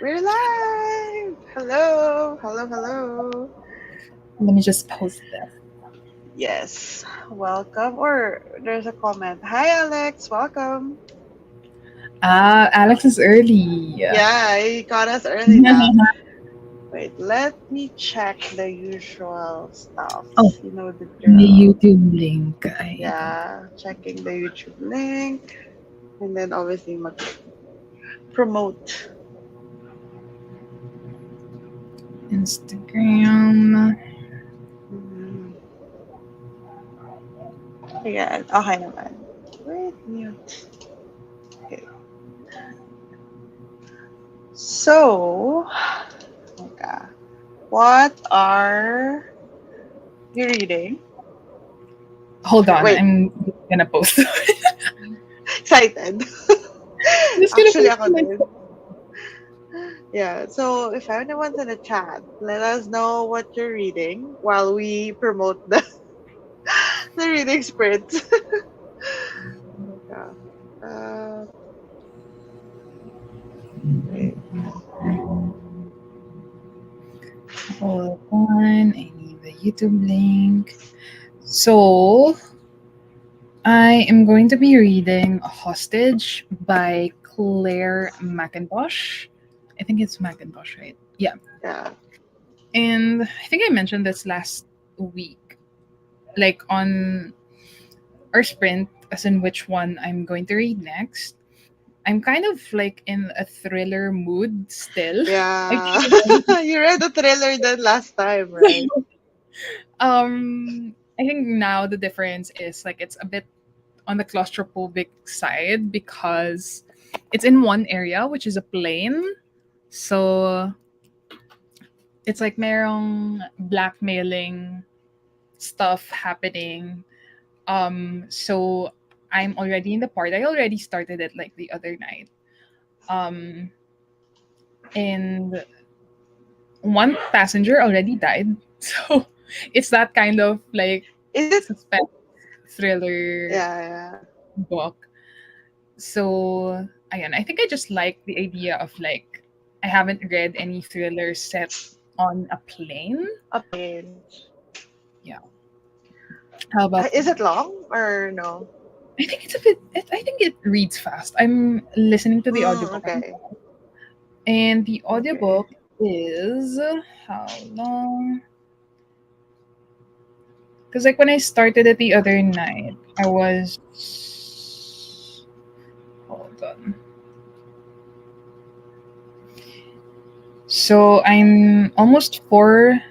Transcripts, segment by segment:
We're live! Hello! Hello, hello! Let me just post this. Yes, welcome. Or there's a comment. Hi, Alex. Welcome. Alex is early. Yeah, he caught us early now. Wait, let me check the usual stuff. Oh, You know the the drill. YouTube link. I don't. Yeah, checking the YouTube link. And then obviously promote. Instagram. Mhm. Ayan, okay naman. Wait, mute. Okay. So, okay. What are you reading? Hold Okay, on, wait. I'm gonna post. Excited. Just gonna Actually, post ako my. din. Yeah, so if anyone's in the chat, let us know what you're reading while we promote the reading sprint. Yeah. Uh, wait. Hold on, I need the YouTube link. So I am going to be reading Hostage by Claire McIntosh. I think it's McIntosh, right? Yeah. Yeah. And I think I mentioned this last week, like on our sprint, as in which one I'm going to read next. I'm kind of like in a thriller mood still. I Yeah. think it's You read the thriller then last time, right? I think now the difference is like it's a bit on the claustrophobic side because it's in one area, which is a plane. So it's like merong blackmailing stuff happening. So I'm already in the part. I already started it like the other night. Um and one passenger already died. So it's that kind of like Is it? suspense thriller Yeah, yeah. book. So again, I think I just like the idea of like I haven't read any thriller set on a plane. A plane. Yeah. How about Is you? it long or no? I think it's a bit. I think it reads fast. I'm listening to the audiobook, Okay. and the Okay. audiobook is how long? Because like when I started it the other night, I was hold on. So I'm almost 4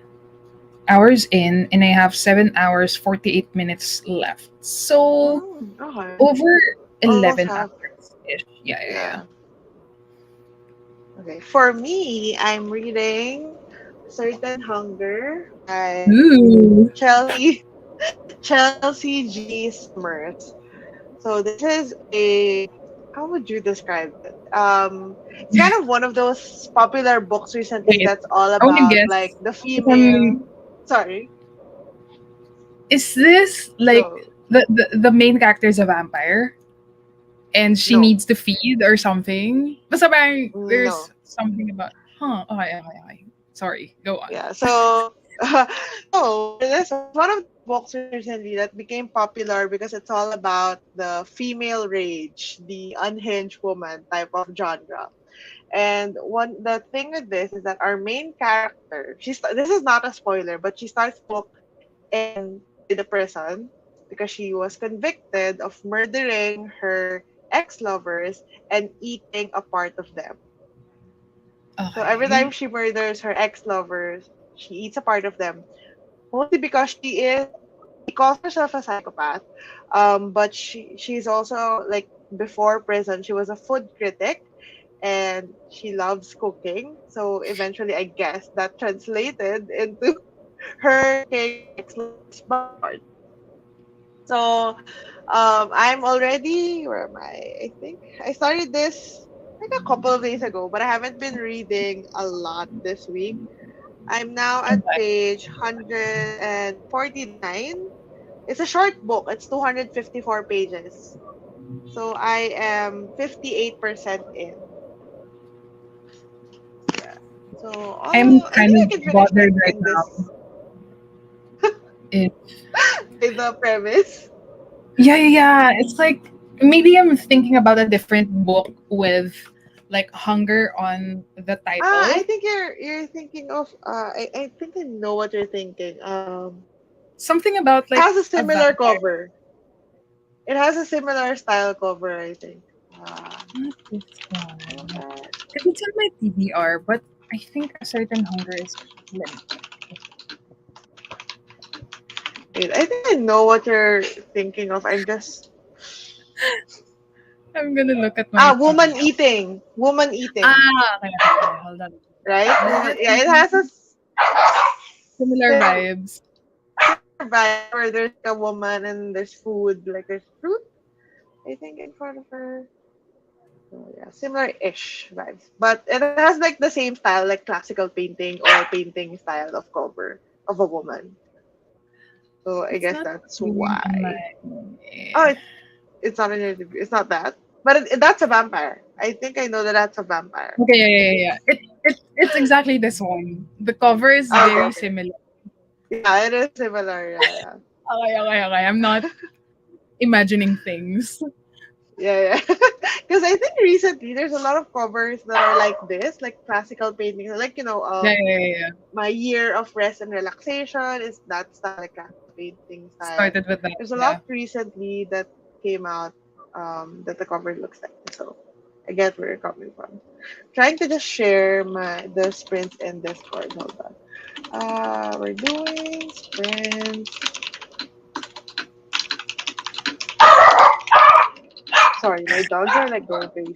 hours in, and I have 7 hours 48 minutes left. So Okay. over Almost 11 half. hours ish. Yeah, yeah, yeah. Yeah. Okay. For me, I'm reading Certain Hunger by Ooh. Chelsea Chelsea G. Summers. So this is a, how would you describe it? It's kind of one of those popular books recently Wait, that's all I want to about like guess the if female. Sorry. is this like Go. the main character is a vampire and she No. needs to feed or something? Basta parang No. there's something about, huh, okay, okay, okay. Sorry, go on. Yeah. So, no, this was one of those books recently that became popular because it's all about the female rage, the unhinged woman type of genre. And one the thing with this is that our main character, this is not a spoiler, but she starts the book in the prison because she was convicted of murdering her ex-lovers and eating a part of them. So every time Okay. she murders her ex-lovers, she eats a part of them. Mostly because she calls herself a psychopath. But she's also like before prison, she was a food critic and she loves cooking. So eventually, I guess that translated into her taking her ex-lovers by force. So I'm already, where am I? I think I started this like a couple of days ago, but I haven't been reading a lot this week. I'm now at Okay. page 149. It's a short book. It's 254 pages. So I am 58% in. So, I'm I kind think of I can finish bothered right writing now. this It, with the premise. yeah, yeah, yeah. It's like maybe I'm thinking about a different book with like hunger on the I title. think you're thinking of I think I know what you're thinking. Something about It like has a a similar vampire. cover. It has a similar style cover, I think. Not this Oh, one. Because it's on my TBR, but I think a certain hunger is limited. wait, I think I know what you're thinking of. I'm just I'm gonna look at my woman TBR. eating. Woman eating. Okay, okay, okay. Hold on. Right? Is Woman, it yeah, it has a similar vibes? similar vibe where there's like a woman and there's food, like there's fruit, I think, in front of her. So yeah, similar-ish vibes. But it has like the same style, like classical painting or painting style of cover of a woman. So I It's guess not that's really in my. why. Oh, it's not in your review. It's not that. But that's a vampire. I think I know that that's a vampire. Okay, yeah, yeah, yeah. It's exactly this one. The cover is Okay, very okay. similar. Yeah, it is similar. Yeah, yeah. Okay, okay, okay. I'm not imagining things. Yeah, yeah. Because I think recently there's a lot of covers that are like this, like classical paintings. Like, Yeah, yeah, yeah, yeah. my year of rest and relaxation is that style, like classical painting style. Started with that. There's a lot Yeah. recently that came out that the cover looks like this. So I get where you're coming from. Trying to just share the sprints in Discord. Hold on. We're doing sprints. Sorry, my dogs are like going crazy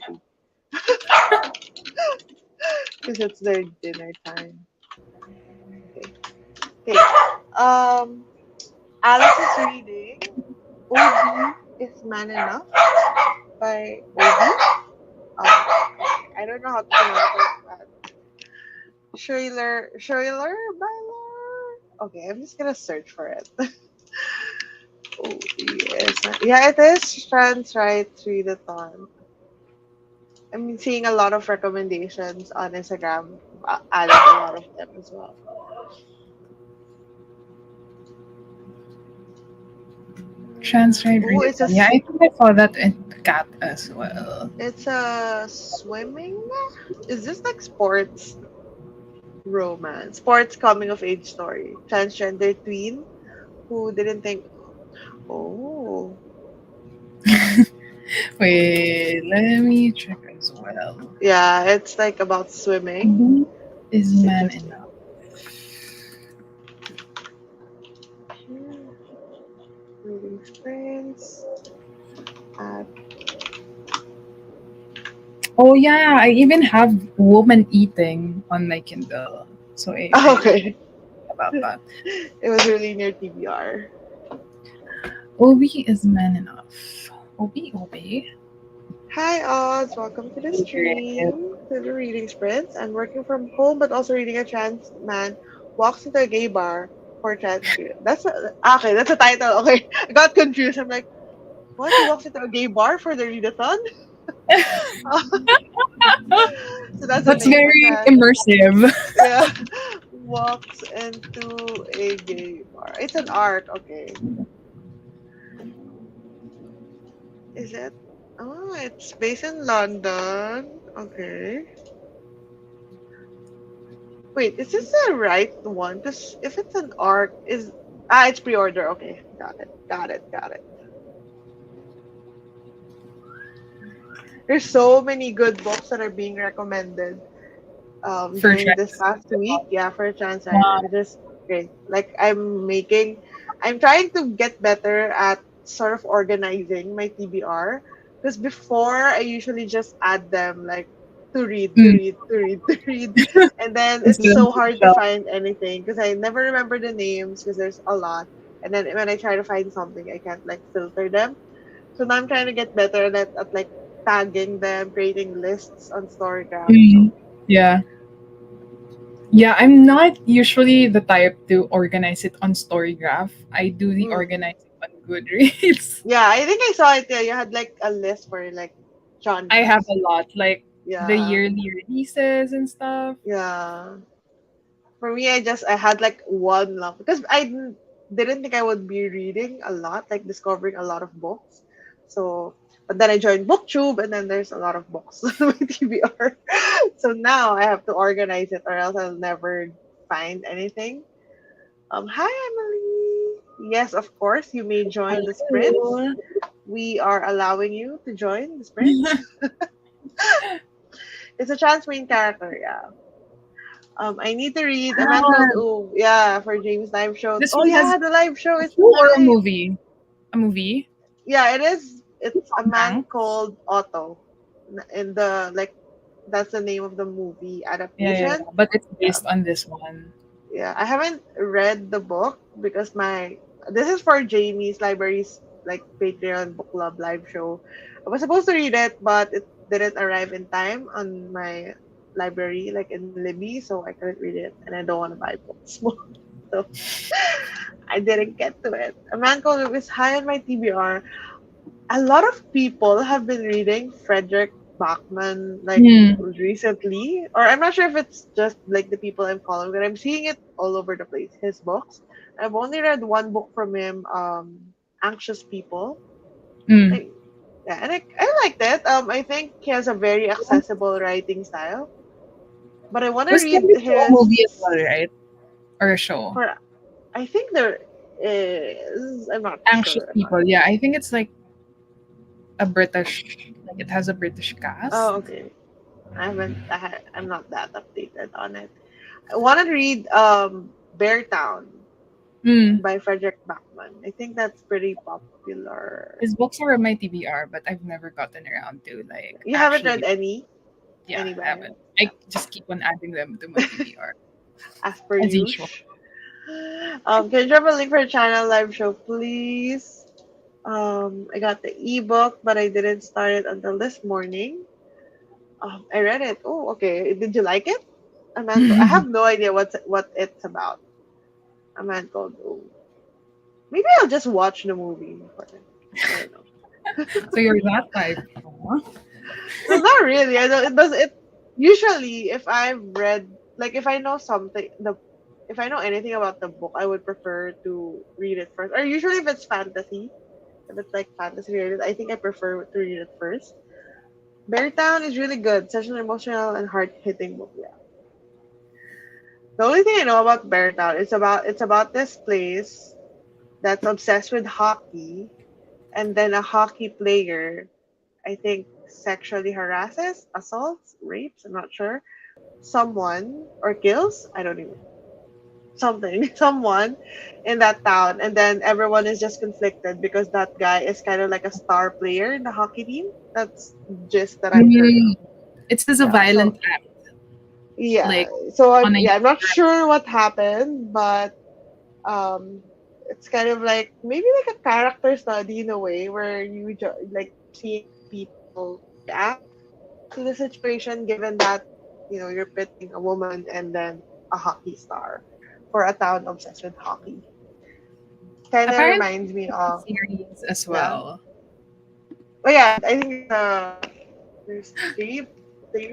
because it's their dinner time. Okay. Okay. Um, Alice is reading OB is Man Enough by OB. I don't know how to pronounce it. Byler? Okay, I'm just gonna search for it. Oh, yes. Yeah, it is trans rights readathon. I'm seeing a lot of recommendations on Instagram, adding a lot of them as well. Translate Oh, read. Yeah, I think I saw that in Cat as well. it's a swimming. Is this like sports romance, sports coming of age story? Transgender tween who didn't think. Oh, Wait, let me check as well. yeah, it's like about swimming. Who is man Interesting. enough? Reading sprints. Uh, Oh yeah, I even have woman eating on my Kindle. So I really okay, about that. it was really near TBR. Obi is man enough. Obi. Hi Oz, welcome to the stream, to the reading sprints. I'm working from home but also reading a trans man walks into a gay bar for trans students. Okay, that's a title. Okay, I got confused. I'm like, what? He walks into a gay bar for the readathon? So that's the That's name. A very trans, immersive. yeah, walks into a gay bar. It's an arc. Okay, is it? Oh, it's based in London. Okay. Wait, is this the right one? Because if it's an arc, it's pre-order. Okay, got it. There's so many good books that are being recommended For during this trans. past week. Yeah, for a trans writer, Wow. which is great. Like I'm trying to get better at sort of organizing my TBR. Because before I usually just add them like to read, to Mm. read, to read, to read, and then it's Instead of so hard to bookshelf. find anything because I never remember the names because there's a lot. And then when I try to find something, I can't like filter them. So now I'm trying to get better at like tagging them, creating lists on Storygraph. Mm. So Yeah. Yeah, I'm not usually the type to organize it on Storygraph. I do the mm. organizing on Goodreads. Yeah, I think I saw it there. You had like a list for like I have genres. a lot. Like the Yeah. yearly releases and stuff. Yeah. For me, I had like one long because didn't think I would be reading a lot, like discovering a lot of books. So, but then I joined BookTube, and then there's a lot of books on my TBR. So now I have to organize it, or else I'll never find anything. Hi Emily. Yes, of course, you may join the sprints. Hello. We are allowing you to join the sprints. It's a trans main character, yeah. I need to read A Man Called Ah, Oh, yeah, for James live show. this Oh one has yeah, the live show a is show or a tonight. movie? A movie? Yeah, it is. It's A Tom Man Hanks? Called Otto. In the like, that's the name of the movie Yeah. adaptation. But it's Yeah, based on this one. yeah. I haven't read the book because my this is for Jamie's library's like Patreon book club live show. I was supposed to read it, but it didn't arrive in time on my library, like in Libby, so I couldn't read it, and I don't want to buy books. So I didn't get to it. A Man Called Ove is high on my TBR. A lot of people have been reading Frederick Bachman like Hmm. recently, or I'm not sure if it's just like the people I'm following, but I'm seeing it all over the place. His books. I've only read one book from him, Anxious People. Hmm. I, yeah, and I liked it. I think he has a very accessible writing style. But I want to Was read Candy Show a his. movie as well, right? Or a show? For I think there is. I'm not Anxious sure. I'm not People. sure. Yeah, I think it's like a British, like it has a British cast. Oh, okay. I'm not that updated on it. I want to read Bear Town Hmm. by Frederick Backman. I think that's pretty popular. His books are on my TBR, but I've never gotten around to like You haven't read actually. Yeah, any I by haven't. him. I Yeah, just keep on adding them to my TBR as per as usual. usual. Can you drop a link for a channel live show, please? I got the ebook, but I didn't start it until this morning. I read it. Oh, okay. Did you like it? I have no idea what it's about. A Man Called Oh. Maybe I'll just watch the movie for it. I don't know. So you're that type. Huh? No, not really. I don't. It does. It usually, if I've read, like, if I know something, if I know anything about the book, I would prefer to read it first. Or usually, if it's fantasy, if it's like fantasy related, I think I prefer to read it first. Beartown is really good. Such an emotional and heart hitting book. Yeah. The only thing I know about Beartown is it's about this place that's obsessed with hockey, and then a hockey player, I think, sexually harasses, assaults, rapes, I'm not sure, someone, or kills, I don't even, something, someone in that town. And then everyone is just conflicted because that guy is kind of like a star player in the hockey team. That's just that I've heard Mm, of. it says a Yeah, violent so act, yeah, like so on a I'm not user. sure what happened, but um it's kind of like maybe like a character study in a way where like seeing how people react to the situation, given that you're pitting a woman and then a hockey star for a town obsessed with hockey. Kind of Apparently, reminds me it's a of. series as Yeah. well. Oh yeah, I think there's three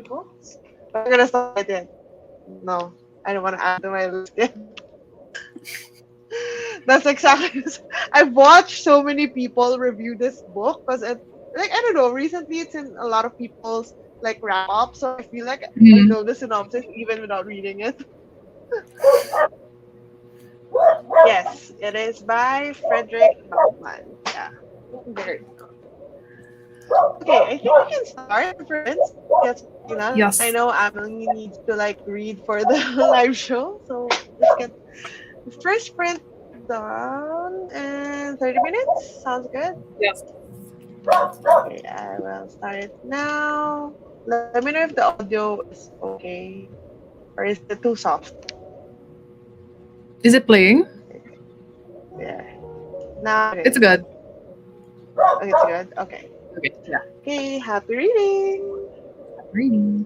books, but I'm gonna start it yet. No, I don't want to add to my list yet. That's exactly. I've watched so many people review this book because it, like, I don't know. Recently, it's in a lot of people's like wrap up, so I feel like I Mm. know the synopsis even without reading it. Yes, it is by Frederick Bachman. Yeah, very. Okay, I think we can start the prints. Get something done. I Yes. know Amelie needs to like read for the live show, so let's get the first print done in 30 minutes. Sounds good. Yes. Okay, I will start it now. Let me know if the audio is okay or is it too soft. Is it playing? Yeah. Now it It's is. good. Okay, it's good. Okay. Okay. Yeah. Okay, happy reading. Reading.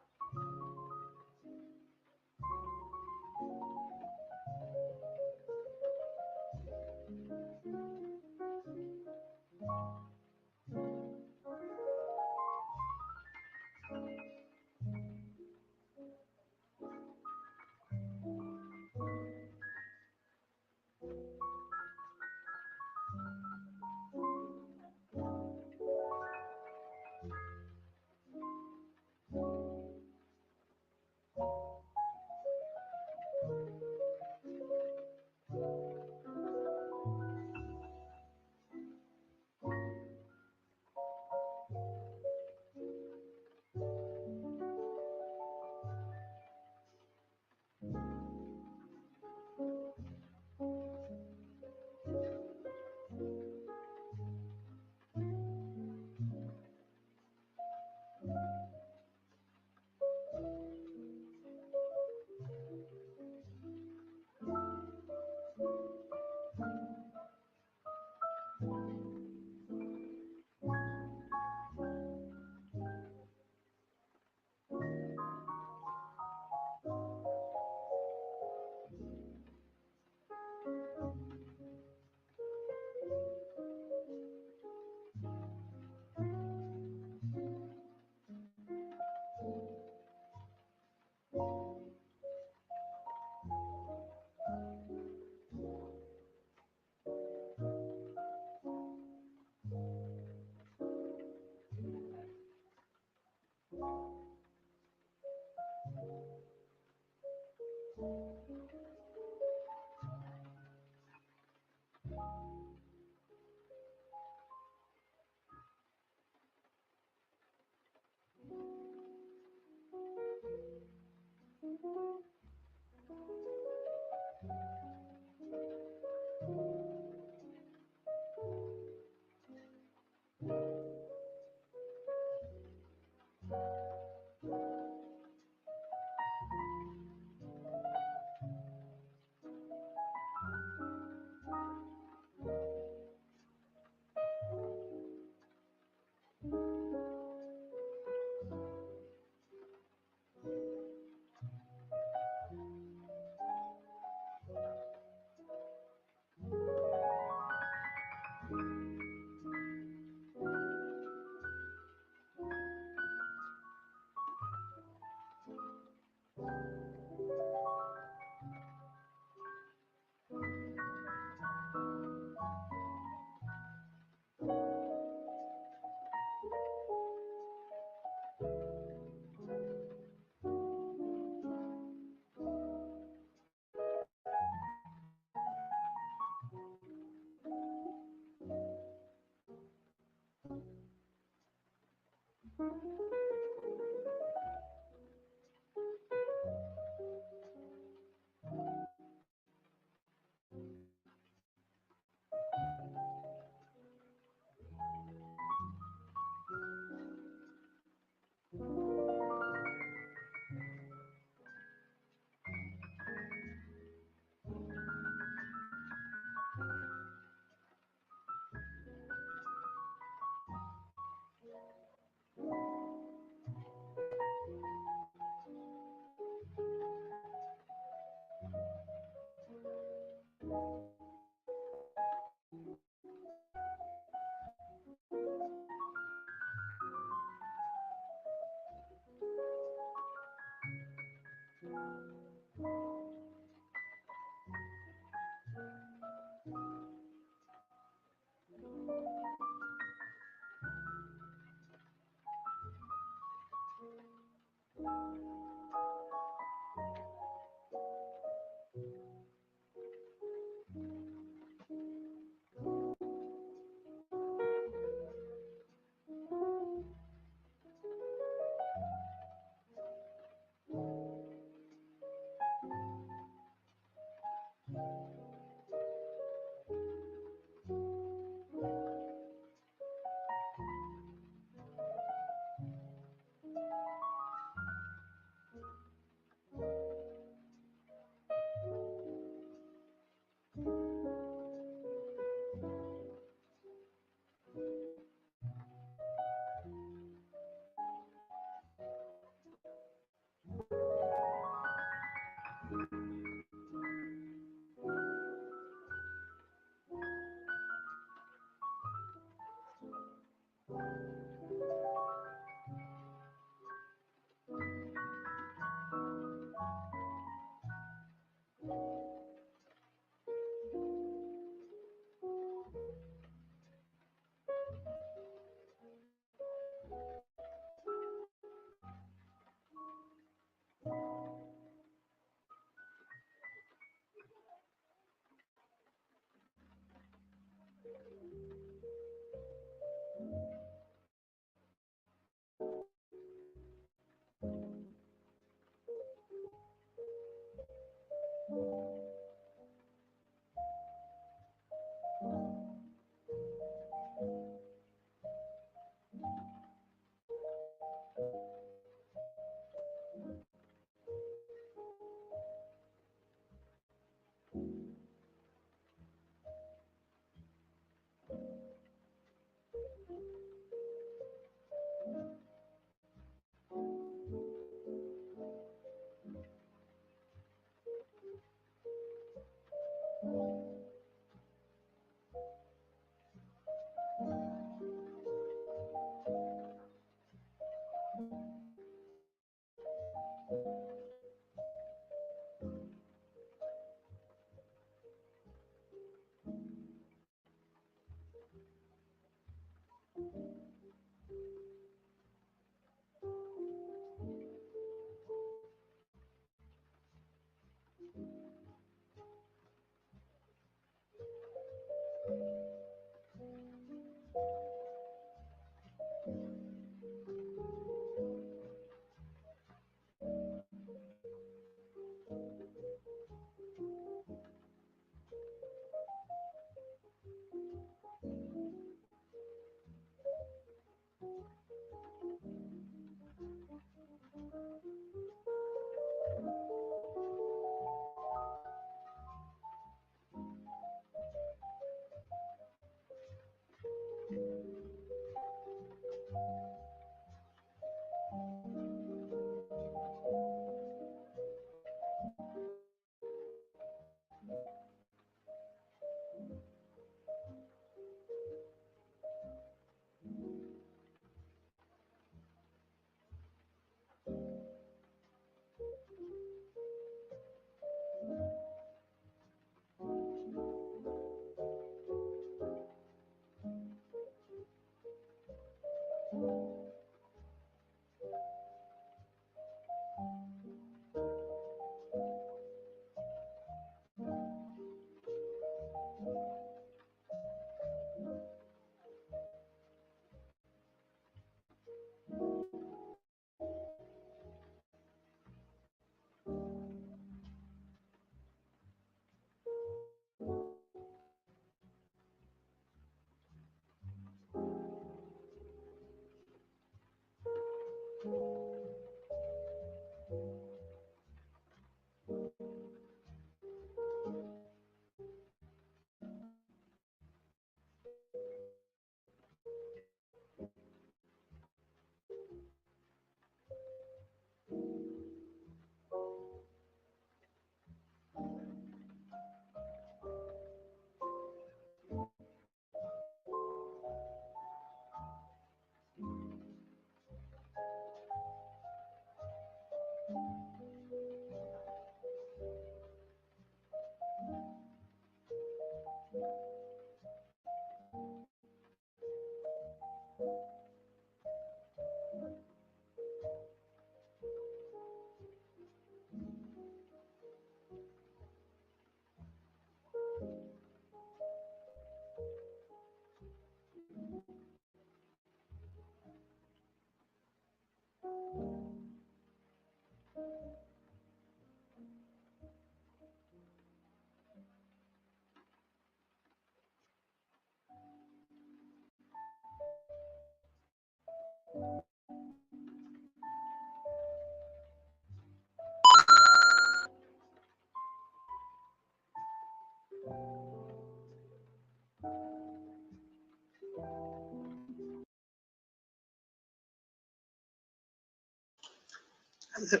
Hello.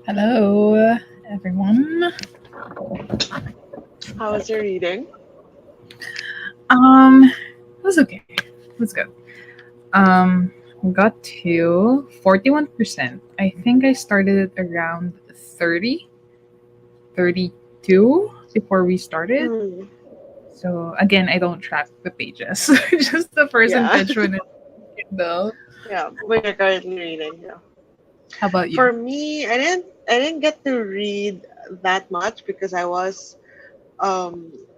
Hello, everyone. How was your reading? It was okay. It was good. Um, got to 41%. I think I started at around 30, 32 before we started. Mm, So again, I don't track the pages. Just the yeah. percentage when it's Kindle. Yeah. When you're currently reading, yeah. How about you? For me, I didn't get to read that much because I was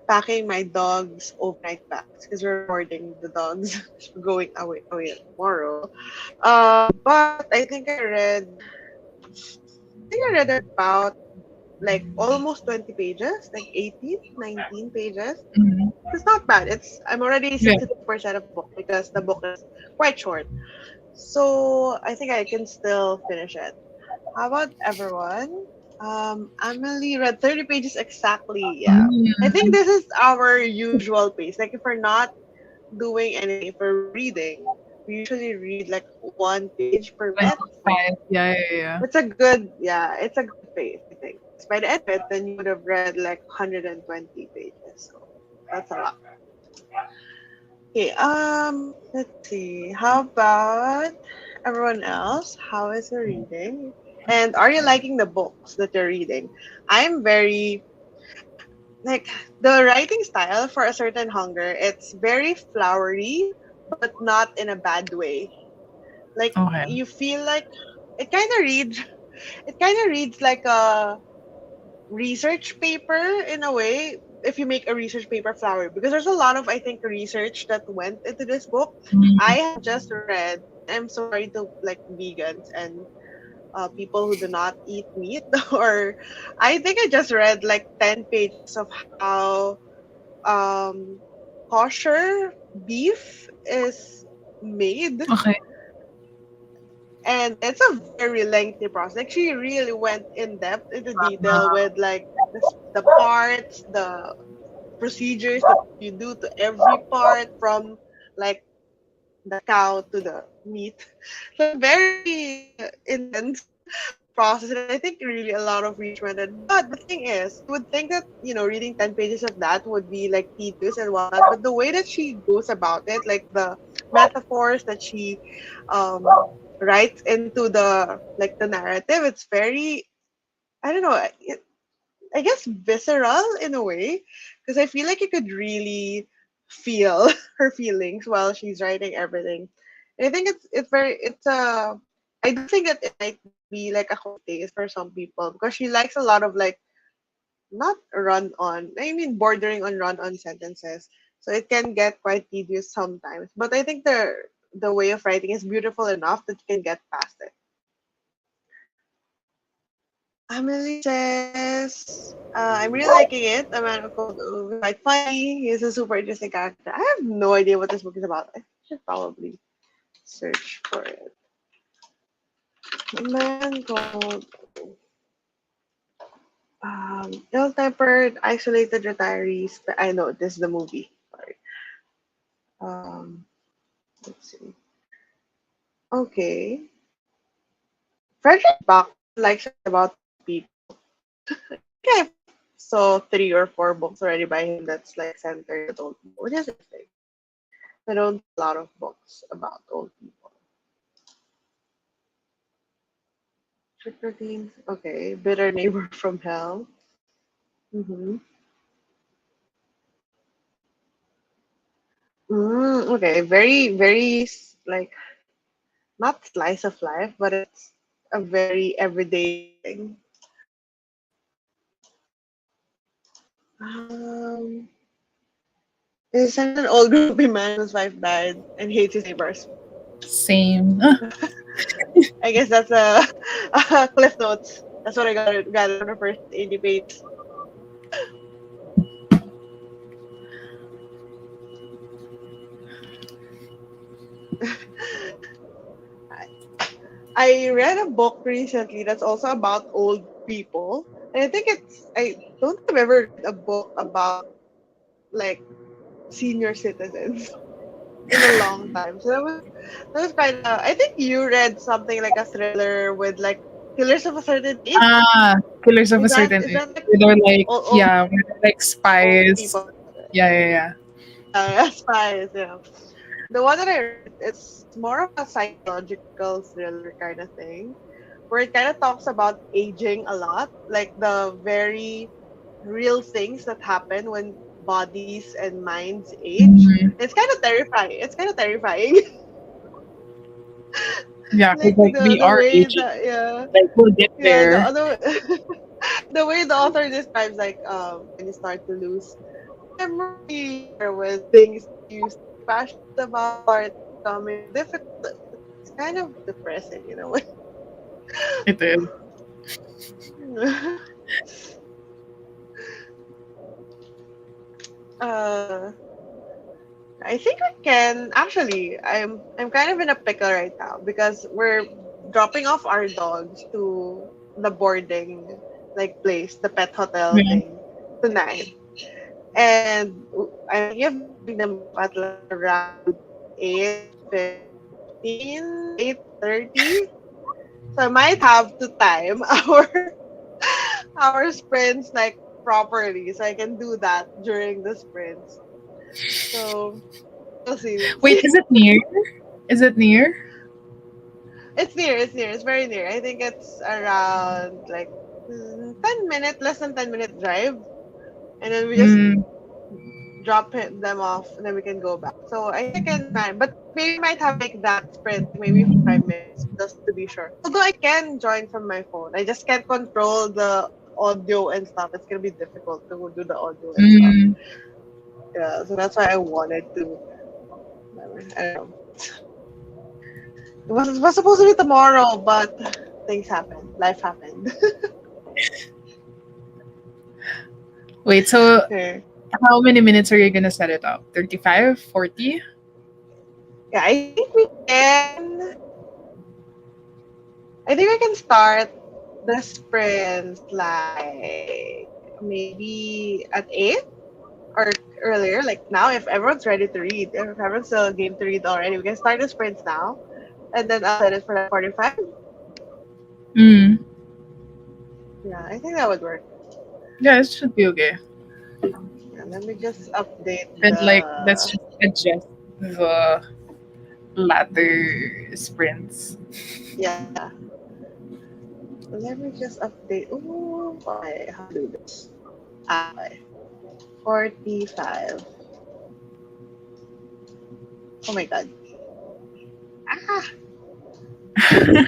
packing my dog's overnight bags because we're boarding the dogs going away tomorrow. But I think I read about like almost 20 pages, like 18, 19 pages. Mhm. It's not bad. I'm already Yeah. 62% of the book because the book is quite short. So I think I can still finish it. How about everyone? Emily read 30 pages exactly. Yeah. I think Mm, this is our usual pace. Like if we're not doing anything, if we're reading, we usually read like one page per minute. 25. Yeah, yeah, yeah. It's a good pace, I think. 'Cause by the end of it, then you would have read like 120 pages. So that's a lot. Okay, let's see. How about everyone else? How is your reading? And are you liking the books that you're reading? I'm very like the writing style for A Certain Hunger. It's very flowery, but not in a bad way. Like Okay. you feel like it kind of reads. It kind of reads like a research paper in a way if you make a research paper flowery because there's a lot of I think research that went into this book. I Mm, have just read. I'm so sorry to like vegans and people who do not eat meat or I think I just read like 10 pages of how um kosher beef is made, okay. and it's a very lengthy process. Like she really went in depth into detail with like the parts, the procedures that you do to every part from like the cow to the meat. So very intense process, and I think really a lot of research went in. But the thing is, you would think that reading 10 pages of that would be like tedious and whatnot. But the way that she goes about it, like the metaphors that she um writes into the narrative, it's very I don't know. I guess visceral in a way because I feel like you could really feel her feelings while she's writing everything. And I think it's a I do think that it might be like a taste for some people because she likes a lot of like not run on I mean bordering on run on sentences. So it can get quite tedious sometimes. But I think the way of writing is beautiful enough that you can get past it. Emily says, I'm really liking it. A man called Ove. Quite funny. He's a super interesting character. I have no idea what this book is about. I should probably search for it. A man called ill-tempered, isolated retirees. I know this is the movie. Sorry. Um, let's see. Okay. Frederick Buckman likes to write about old people. I think I saw 3 or 4 books already by him that's like centered at old people, which is interesting. I don't see a lot of books about old people. Trick routines. Okay. Bitter neighbor from hell. Mm-hmm. Okay. Very, very like not slice of life, but it's a very everyday thing. Um, it's an old grumpy man whose wife died and hates his neighbors. Same. I guess that's a, cliff notes. That's what I got from the first 80 pages. I read a book recently that's also about old people. And I don't think I've ever read a book about like senior citizens. in a long time. So that was kind of. I think you read something like a thriller with like Killers of a Certain Age. Ah, Killers of a Certain Is Age. that like They're like, old yeah, where they're like old spies. people? Yeah, yeah, yeah. Yeah, spies. Yeah. The one that I read, it's more of a psychological thriller kind of thing, where it kind of talks about aging a lot, like the very real things that happen when bodies and minds age. Mhm. It's kind of terrifying. It's kind of terrifying. Yeah, because Like like we the are way aging. that yeah Like we'll get yeah the there. other the way the author describes like when you start to lose memory or when things that you used to be passionate about start becoming difficult. It's kind of depressing, you know. It is. uh I think we can actually. I'm kind of in a pickle right now because we're dropping off our dogs to the boarding like place, the pet hotel Yeah. thing tonight, and I'm thinking of dropping them off at like around 8:15, 8:30. So I might have to time our sprints like properly, so I can do that during the sprints. So we'll see. We'll Wait, see. is it near? Is it near? It's near. It's near. It's very near. I think it's around like 10 minute, less than 10 minute drive, and then we just Mm, them off, and then we can go back. So I think I can man, but maybe I might have like that sprint, like maybe 5 minutes, just to be sure. Although I can join from my phone, I just can't control the audio and stuff. It's gonna be difficult to do the audio and stuff. mm. Yeah, so that's why I wanted to. I don't know. It was supposed to be tomorrow, but things happened. Life happened. Wait, so Okay. how many minutes are you gonna set it up? 35, 40? Yeah, I think we can start the sprints like maybe at 8 or earlier, like now if everyone's ready to read, if everyone's still game to read already, we can start the sprints now and then I'll set it for like 45. Mm. Yeah, I think that would work. Yeah, it should be okay. Yeah, let me just update Then like let's the just adjust the latter sprints. yeah. Let me just update. Ooh, okay, how to do this? Okay. 45. Oh my god. Ah,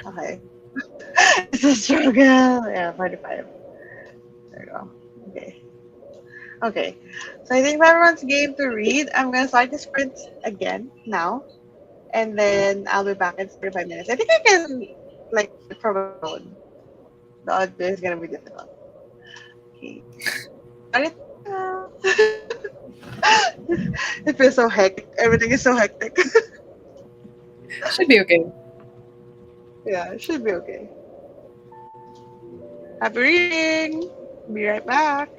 okay. It's a struggle. Yeah, 45. There you go. Okay. Okay. So I think if everyone's game to read, I'm gonna start the sprint again now. And then I'll be back in 45 minutes. I think I can like do it from my phone. The audio is gonna be difficult. Okay. Start it now. It feels so hectic. Everything is so hectic. Should be okay. Yeah, it should be okay. Happy reading. Be right back.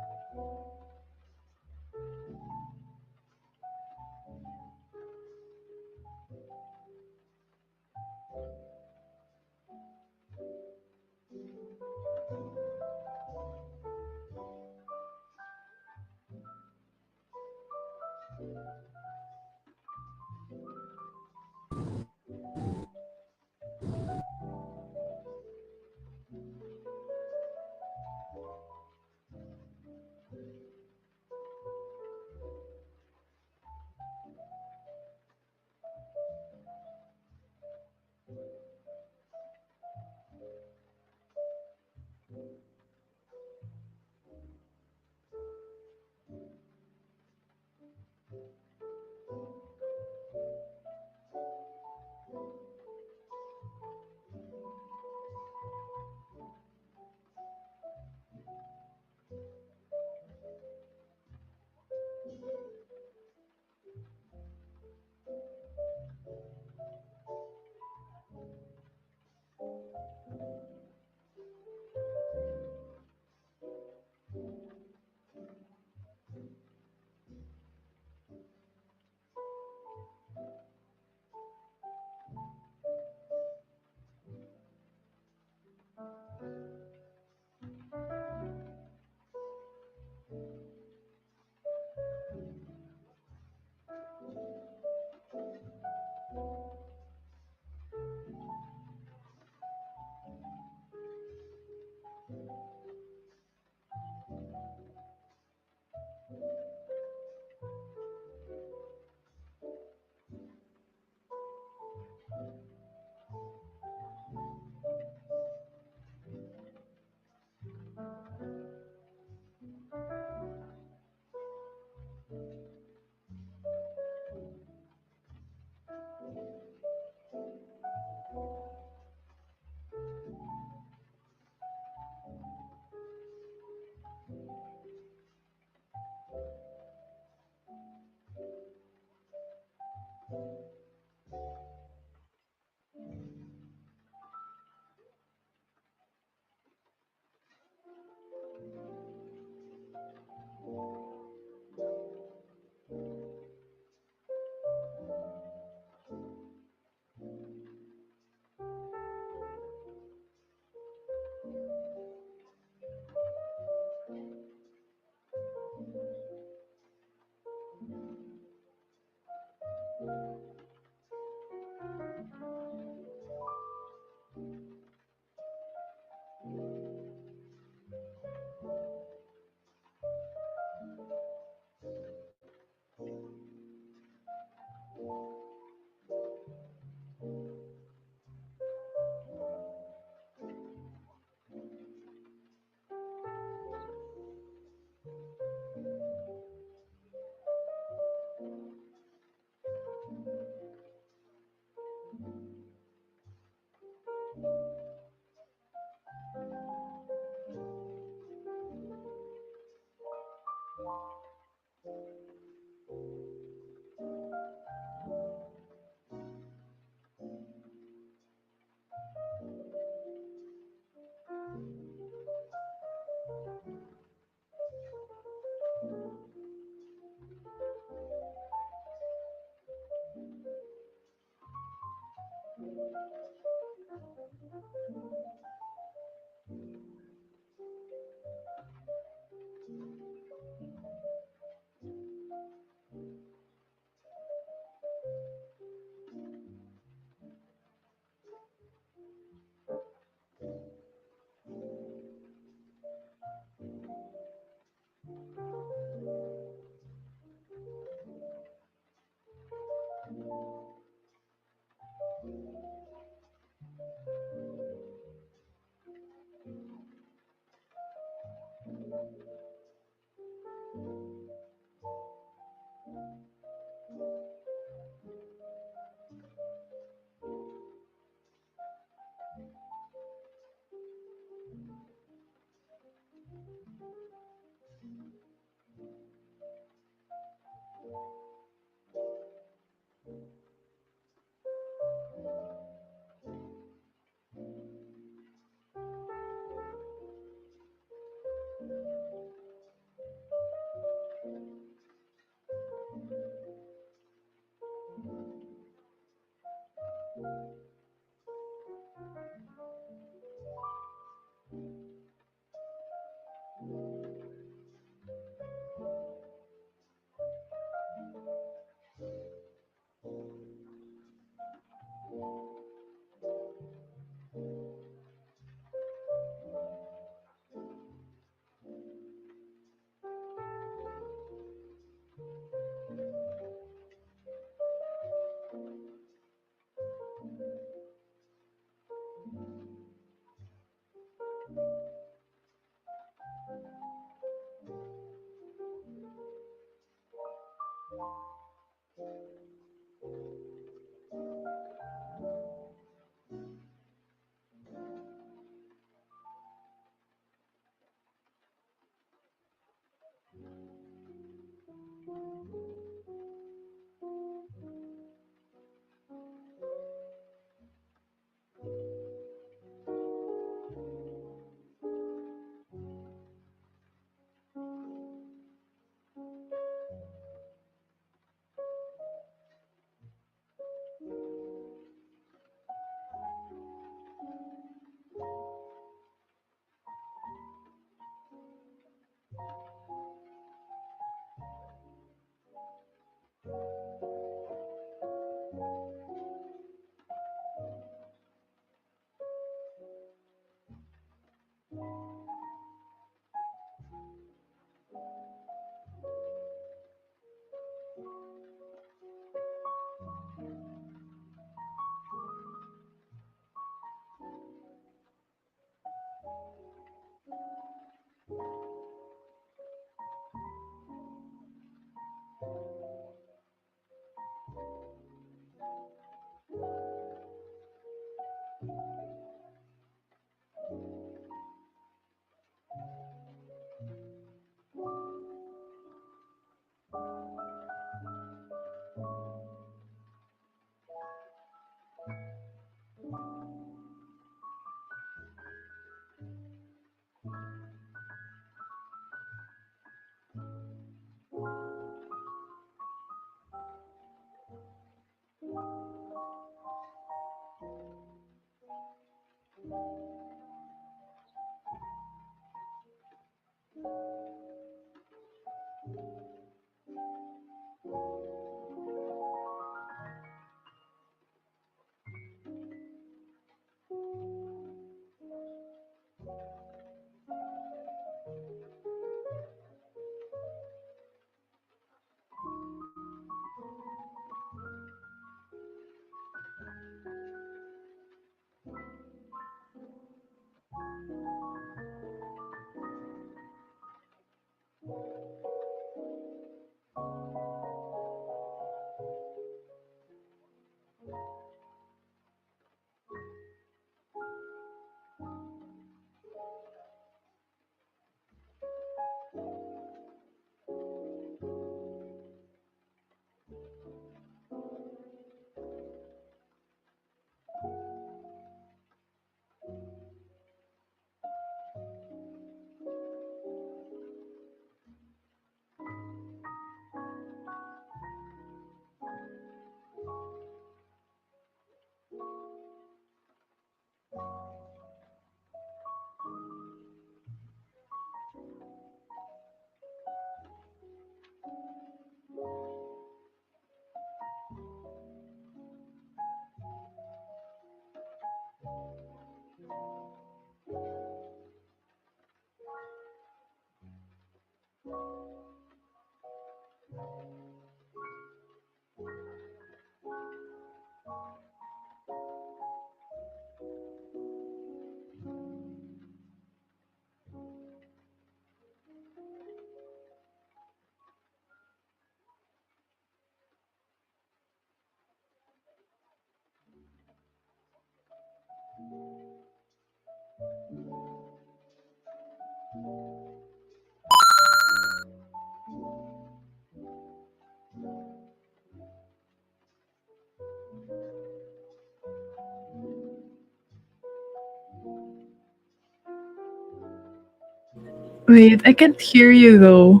Wait, I can't hear you though.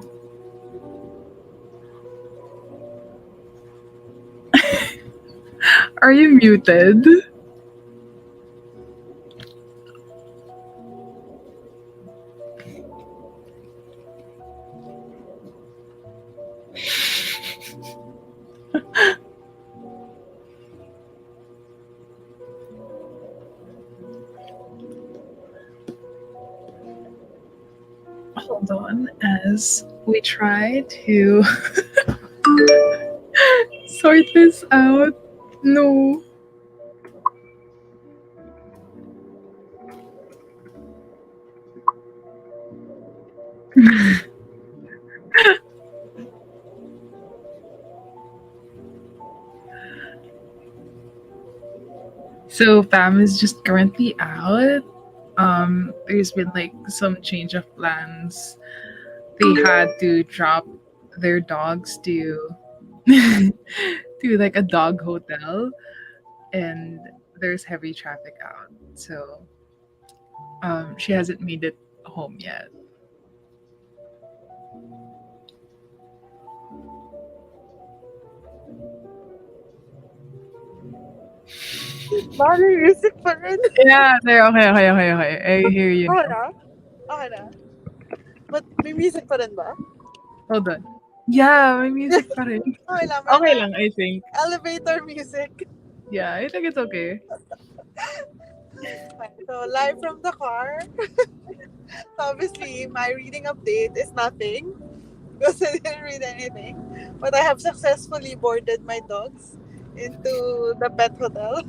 Are you muted? Hold on as we try to sort this out. No. So Pam is just currently out. There's been like some change of plans. They had to drop their dogs to to like a dog hotel, and there's heavy traffic out. So she hasn't made it home yet. Bali, music pa rin. Yeah, there. Okay, okay, okay, okay. I hear you Okay now. na? Okay na? But may music pa rin ba? Hold on. Yeah, may music pa rin. Okay lang, meron Okay na lang, I think. elevator music. Yeah, I think it's okay. Okay, so live from the car. Obviously, my reading update is nothing because I didn't read anything. But I have successfully boarded my dogs into the pet hotel.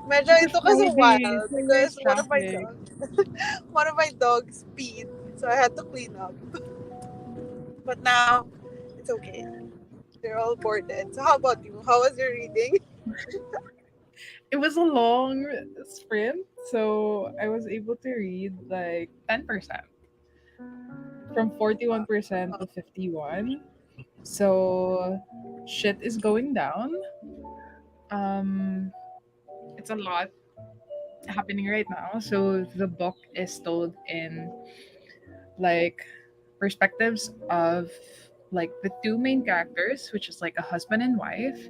Medyo It's a it took us a Friday, while so because there's traffic. one of my dogs peed, so I had to clean up. But now it's okay. They're all boarded. So how about you? How was your reading? It was a long sprint, so I was able to read like 10% from 41% to 51. So shit is going down. Um it's a lot happening right now. So the book is told in like perspectives of like the two main characters, which is like a husband and wife,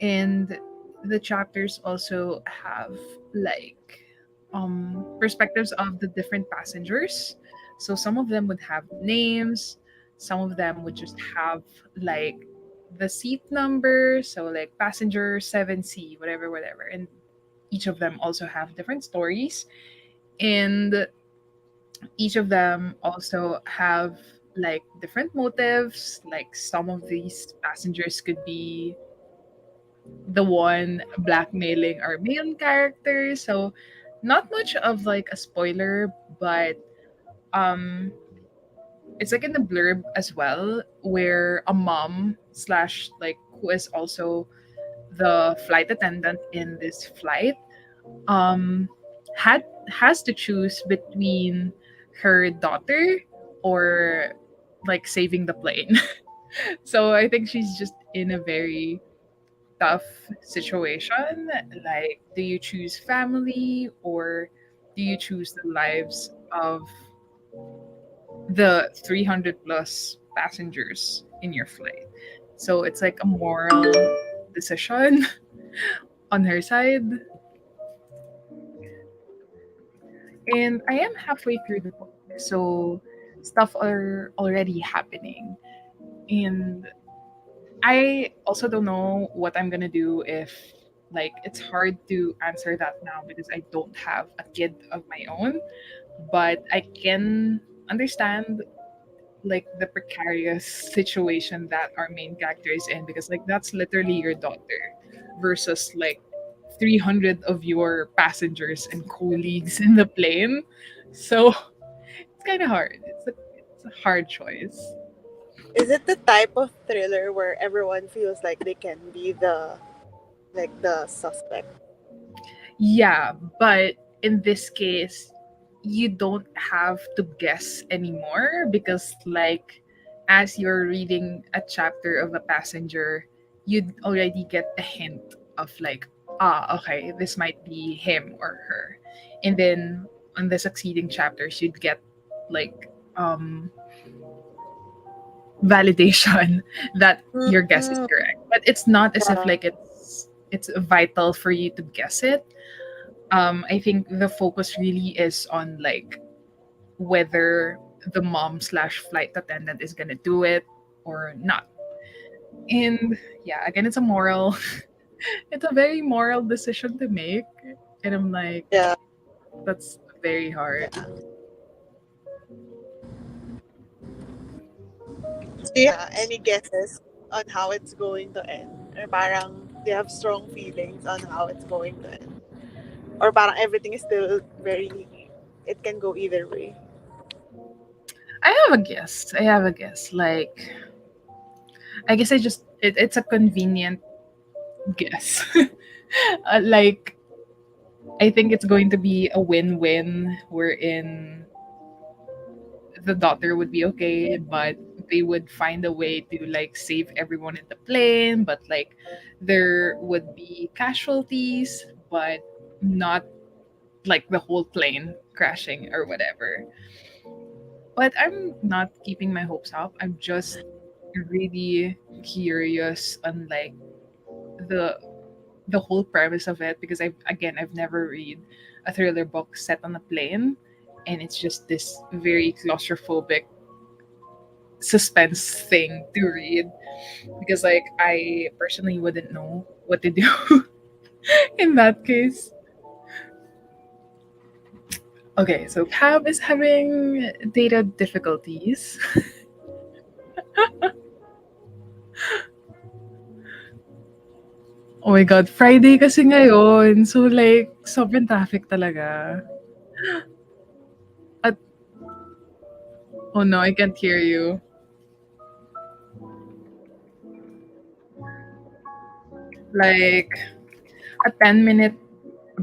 and the chapters also have like perspectives of the different passengers. So some of them would have names, some of them would just have like the seat number, so like passenger 7C, whatever, whatever. And each of them also have different stories, and each of them also have like different motives. Like some of these passengers could be the one blackmailing our main character. So not much of like a spoiler, but um it's like in the blurb as well, where a mom slash like who is also the flight attendant in this flight um had has to choose between her daughter or like saving the plane. So I think she's just in a very tough situation. Like, do you choose family or do you choose the lives of the 300 plus passengers in your flight? So it's like a moral decision on her side. And I am halfway through the book. So stuff are already happening. And I also don't know what I'm gonna do if like it's hard to answer that now because I don't have a kid of my own, but I can understand like the precarious situation that our main character is in, because like that's literally your daughter versus like 300 of your passengers and colleagues in the plane. So it's kind of hard. It's a hard choice. Is it the type of thriller where everyone feels like they can be the suspect? Yeah, but in this case, you don't have to guess anymore because like as you're reading a chapter of a passenger, you'd already get a hint of like, ah, okay, this might be him or her. And then on the succeeding chapters you'd get like validation that your guess is Mm, correct. But it's not as if yeah. like it's vital for you to guess it. I think the focus really is on like whether the mom slash flight attendant is gonna do it or not. And yeah, again, it's a moral, it's a very moral decision to make. And I'm like, Yeah. that's very hard. Yeah. Do you have any guesses on how it's going to end? Or parang do you have strong feelings on how it's going to end? Or parang everything is still very, it can go either way. I have a guess. I have a guess. Like, I guess it's a convenient guess. Like, I think it's going to be a win-win wherein the daughter would be okay, but they would find a way to like save everyone in the plane, but like there would be casualties, but not like the whole plane crashing or whatever. But I'm not keeping my hopes up. I'm just really curious on like the the whole premise of it because I've never read a thriller book set on a plane, and it's just this very claustrophobic suspense thing to read because like I personally wouldn't know what to do in that case. Okay, so Pam is having data difficulties. Oh my god, Friday kasi ngayon. So like sobrang traffic talaga. At oh no, I can't hear you. Like a 10-minute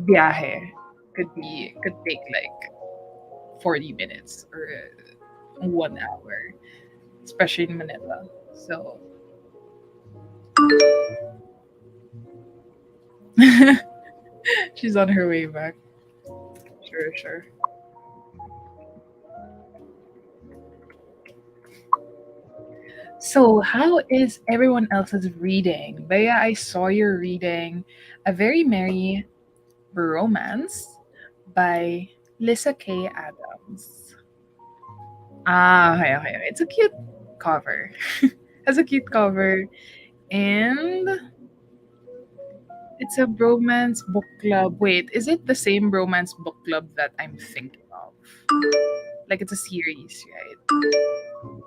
biyahe could take like 40 minutes or 1 hour, especially in Manila. So she's on her way back. Sure, sure. So, how is everyone else's reading? Bea, I saw you're reading A Very Merry Romance by Lisa K. Adams. Ah, okay, okay, okay. It's a cute cover. Has a cute cover. And it's a romance book club. Wait, is it the same romance book club that I'm thinking of? Like it's a series, right? Hold on.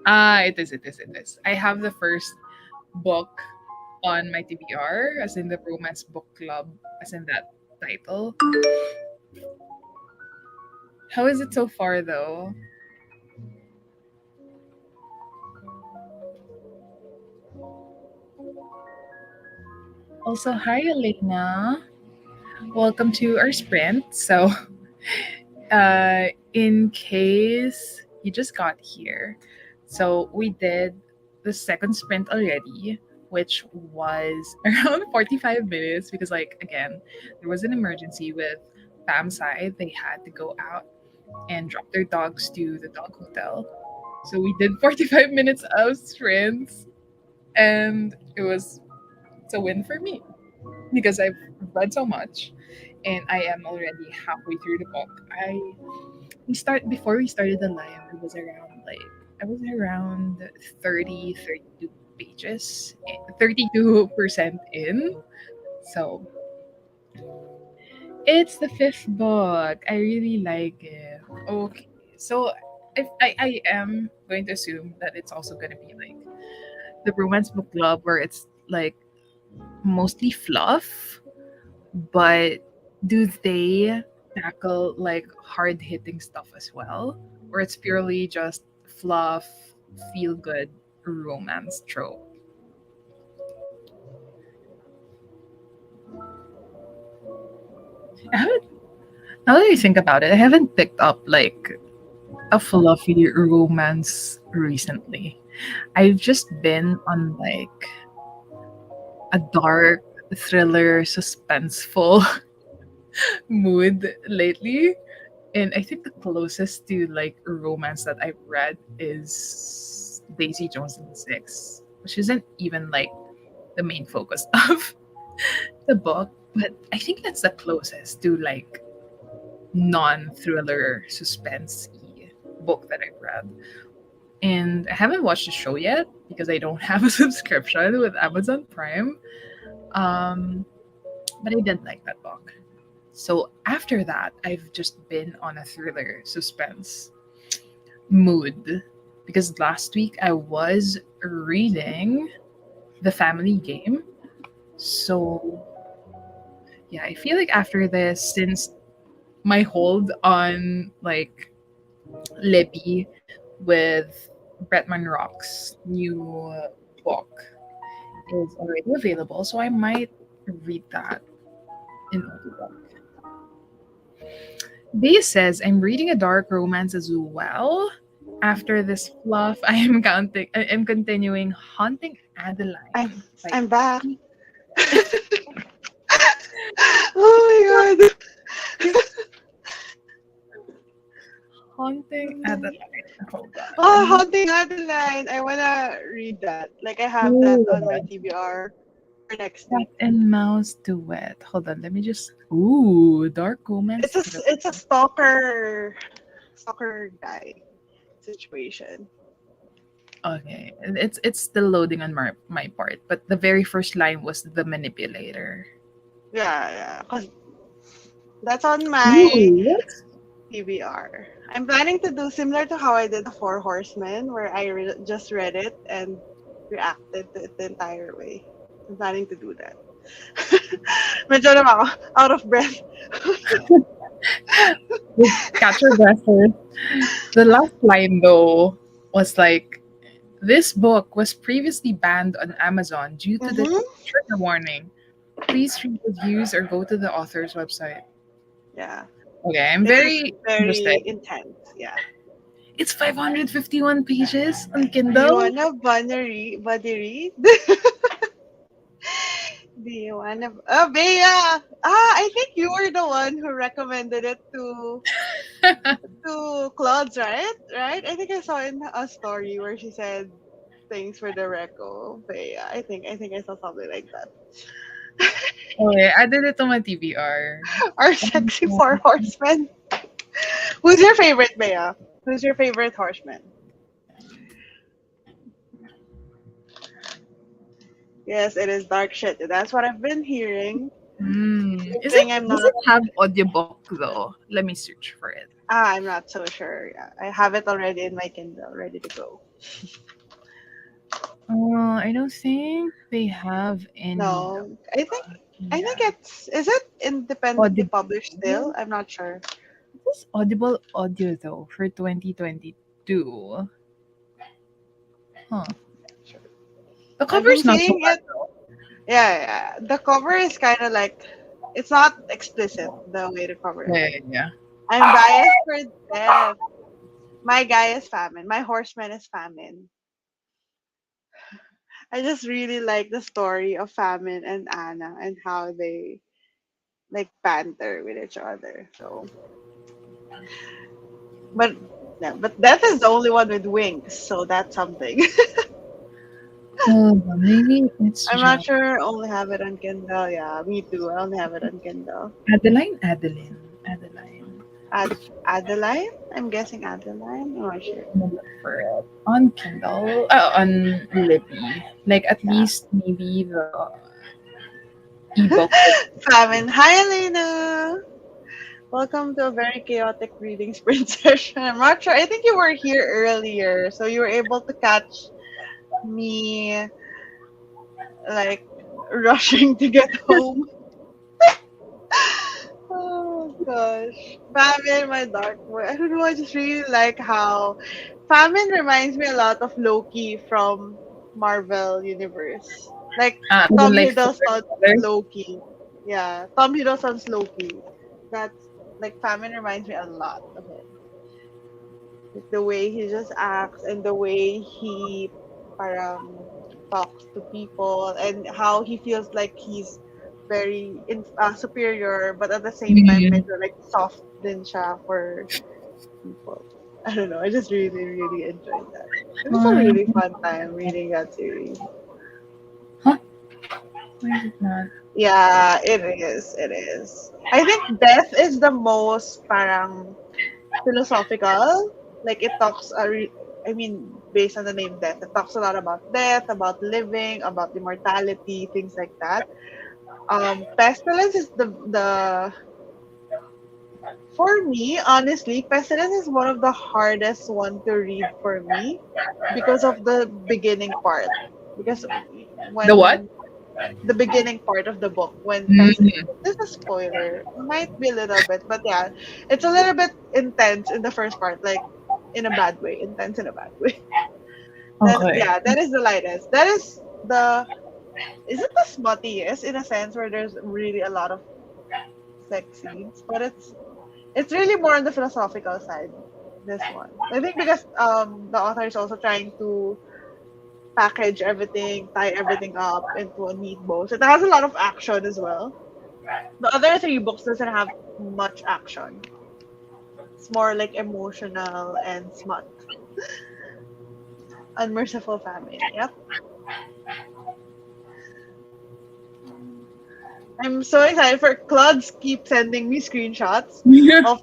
Ah, it is. I have the first book on my TBR, as in the romance book club, as in that title. How is it so far, though? Also, hi, Elena. Welcome to our sprint. So, in case you just got here, so we did the second sprint already, which was around 45 minutes because, like, again, there was an emergency with Pam's side. They had to go out and drop their dogs to the dog hotel. So we did 45 minutes of sprints, and it's a win for me because I've read so much and I am already halfway through the book. Before we started the live, I was around 32 pages, 32% in. So it's the fifth book. I really like it. Okay. So if I am going to assume that it's also gonna be like the romance book club where it's like mostly fluff, but do they tackle like hard hitting stuff as well? Or it's purely just fluff, feel good romance trope? I haven't, now that I think about it, I haven't picked up like a fluffy romance recently. I've just been on like a dark thriller, suspenseful mood lately. And I think the closest to like romance that I've read is Daisy Jones and the Six, which isn't even like the main focus of the book, but I think that's the closest to like non-thriller suspense book that I've read. And I haven't watched the show yet because I don't have a subscription with Amazon Prime. Um, but I did like that book. So after that, I've just been on a thriller suspense mood because last week I was reading The Family Game. So yeah, I feel like after this, since my hold on like Libby with Bretman Rock's new book is already available, so I might read that in audiobook. Bea says, I'm reading a dark romance as well. After this fluff, I am continuing Haunting I'm Adeline by I'm back. Oh my Haunting god. Adeline. Hold Oh, on. Haunting Adeline. I wanna read that. Like I have that Ooh, on my TBR for next Cat week. and Mouse Duet. Hold on, let me just. Ooh, dark romance thriller. It's a stalker guy situation. Okay, it's still loading on my part, but the very first line was the manipulator. Yeah, yeah. 'Cause that's on my Ooh, what? TBR. I'm planning to do similar to how I did the Four Horsemen, where I just read it and reacted to it the entire way. I'm planning to do that. Medyo naman ako, out of breath. Catch your breath first. The last line though was like, this book was previously banned on Amazon due to the Mm-hmm. trigger warning. Please read reviews or go to the author's website. Yeah. Okay, I'm It is very interested. very intense. Yeah. It's 551 pages on Do you Kindle. wanna buddy read? Do you wanna? Bea. I think you were the one who recommended it to Claude's, right? Right? I think I saw in a story where she said thanks for the reco. Bea. I think I saw something like that. Okay, I did it on my TBR. Our sexy four horsemen. Who's your favorite, Bea? Who's your favorite horseman? Yes, it is dark shit. That's what I've been hearing. Good Is it thing I'm does not. it have audiobook though? Let me search for it. I'm not so sure. Yeah, I have it already in my Kindle, ready to go. I don't think they have any. No, I think Yeah, it's is it independently audible. published still? I'm not sure. This is audible audio though for 2022. Huh. Sure. The I've cover been is not so seeing bad it. though. Yeah, yeah. The cover is kind of like it's not explicit the way the cover is. Yeah, yeah, I'm biased for death. My guy is famine. My horseman is famine. I just really like the story of famine and Anna and how they like banter with each other. So, but yeah, but death is the only one with wings, so that's something. Maybe it's I'm not just sure. Only have it on Kindle. Yeah, me too. I only have it on Kindle. Adeline. Adeline? I'm guessing Adeline. I'm not sure. I'm gonna look for it on Kindle, on Libby. Like at Yeah. least maybe the ebook. Famine. Hi, Elena. Welcome to a very chaotic reading sprint session. I'm not sure. I think you were here earlier, so you were able to catch me like rushing to get home. Oh gosh. Famine, my dark boy. I don't know, I just really like how Famine reminds me a lot of Loki from Marvel Universe. Like Even Tom like for Hiddleston's color. Loki. Yeah, Tom Hiddleston's Loki. That's like Famine reminds me a lot of him. Like the way he just acts and the way he parang talks to people and how he feels like he's very superior, but at the same time Mm. medyo like soft din siya for people. I don't know. I just really, really enjoyed that. It was a Um, really fun time reading that series. huh? Why is it not? Yeah, it is. It is. I think Death is the most parang philosophical. Like it talks, I mean, based on the name Death, it talks a lot about death, about living, about immortality, things like that. Pestilence is the for me, honestly, Pestilence is one of the hardest one to read for me because of the beginning part. Because The what? when the beginning part of the book, when Pestilence, Mm. this is a spoiler, might be a little bit, but yeah, it's a little bit intense in the first part, like in a bad way, intense in a bad way. Then Okay. yeah, that is the lightest. That is the is it the smuttiest in a sense where there's really a lot of sex scenes, but it's really more on the philosophical side. This one, I think, because the author is also trying to package everything, tie everything up into a neat bow. So it has a lot of action as well. The other three books doesn't have much action. It's more like emotional and smut. Unmerciful Famine. Yep. I'm so excited for Claude's keep sending me screenshots of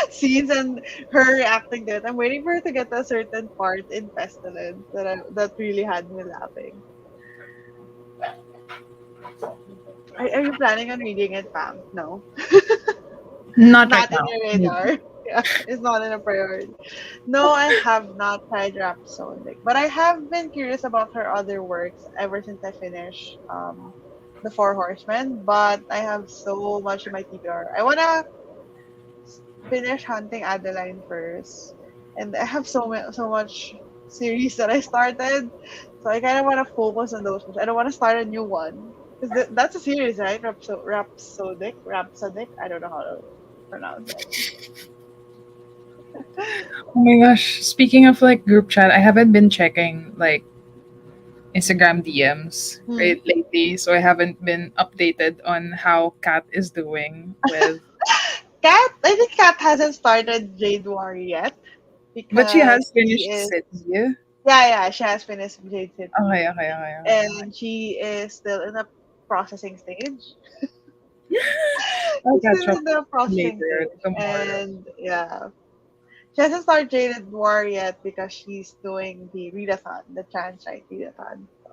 scenes and her reacting to it. I'm waiting for her to get a certain part in Pestilence that really had me laughing. Are you planning on reading it, Pam? No. Not right Not in now. your Maybe. radar. Yeah, it's not in a priority. No, I have not tried Rhapsodic, but I have been curious about her other works ever since I finished The Four Horsemen. But I have so much in my TBR. I wanna finish Hunting Adeline first, and I have so much series that I started, so I kind of want to focus on those ones. I don't want to start a new one because that's a series, right? Rhapsodic. I don't know how to pronounce it. Oh my gosh. Speaking of like group chat, I haven't been checking like Instagram DMs Hmm. right lately, so I haven't been updated on how Kat is doing with. Kat, I think Kat hasn't started Jade War yet But she because has she finished is. City. Okay, Yeah, she has finished Jade City, okay, okay, okay. and she is still in the processing stage. I'll She's catch still up in the processing later stage, tomorrow. and yeah, she hasn't started Jaded War yet because she's doing the readathon, the trans right readathon. So,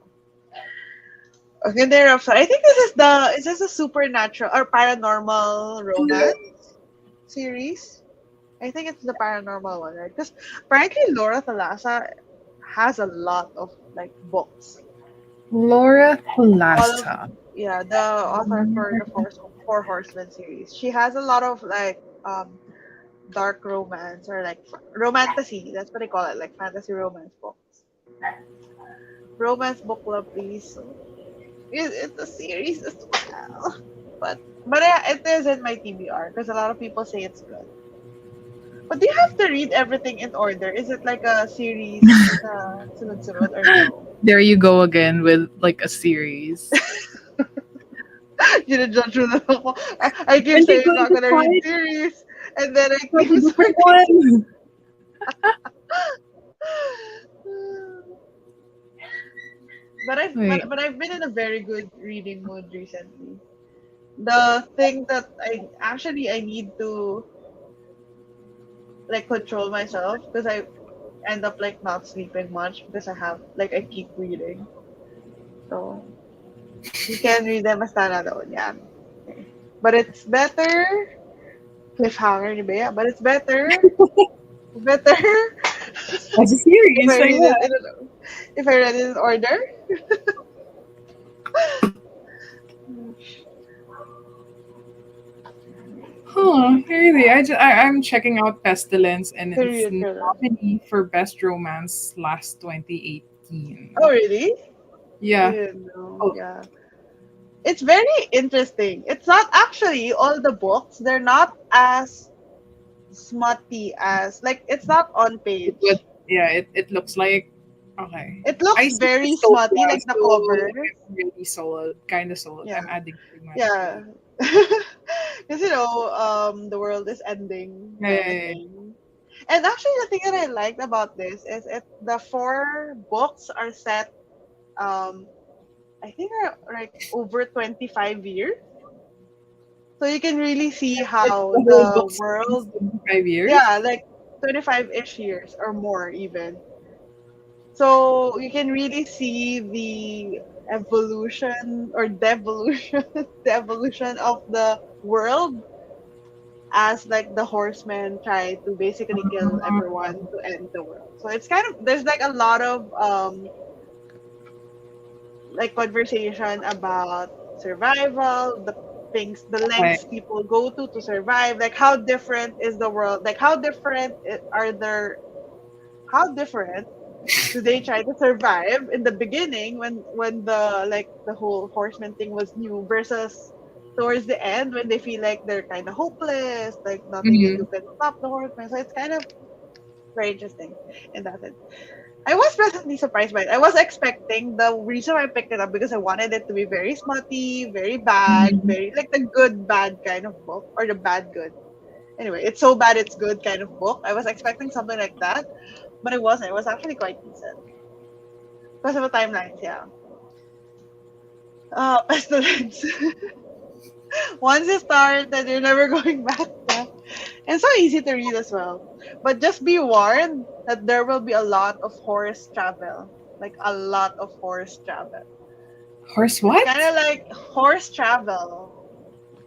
okay, there. So I think is this a supernatural or paranormal romance series? I think it's the paranormal one, right? Because apparently Laura Thalassa has a lot of like books. Laura All of Thalassa. Yeah, the author for the Four Horsemen series. She has a lot of like dark romance or like romantasy. That's what they call it, like fantasy romance books. Romance book club, please. So it's a series as well. But yeah, it is in my TBR because a lot of people say it's good. But do you have to read everything in order? Is it like a series sunod-sunod or no? There you go again with like a series. Ginajudge mo na ako. I keep Hindi saying ko I'm not gonna read find series, and then I like keep a different starting. one. Wait, But I've been in a very good reading mood recently. The thing that I need to like control myself because I end up like not sleeping much because I keep reading. So you can read them as alone, yeah. Okay. But it's better cliffhanger ni Bea, but it's better that's a if series I like read it that. if I read it in order. Huh, really? I'm checking out Pestilence and Can it's read it for them. nominee for Best Romance last 2018. Oh really? I Yeah. didn't know. Oh, Yeah. It's very interesting. It's not actually all the books. They're not as smutty as like it's not on But page. yeah, it looks like okay. It looks I see the very sold, smutty, yeah, like the so covers. I'm really sold, kind of sold. Yeah, I'm adding to my yeah. page. Because the world is ending Yeah, kind of yeah, thing. And actually, the thing that I liked about this is the four books are set. Um, I think are like over 25 years, so you can really see like how the whole the book spans world, 25 years. yeah, like 25-ish years or more even. So you can really see the evolution or devolution, the evolution of the world as like the horsemen try to basically kill everyone to end the world. So it's kind of there's like a lot of like conversation about survival, the things, the Okay. lengths people go to survive, like how different is the world, like how different are there, how different do they try to survive in the beginning when the like the whole horseman thing was new versus towards the end when they feel like they're kind of hopeless, like nothing they Mm-hmm. do can stop the horseman. So it's kind of very interesting in that sense. I was pleasantly surprised by it. I was expecting the reason why I picked it up because I wanted it to be very smutty, very bad, Mm-hmm. very like the good bad kind of book or the bad good. Anyway, it's so bad it's good kind of book. I was expecting something like that, but it wasn't. It was actually quite decent because of the timelines. Yeah. Pestilence. Once you start, then you're never going back. Yeah. And so easy to read as well. But just be warned that there will be a lot of horse travel. Like a lot of horse travel. Horse It's what? kind of like horse travel.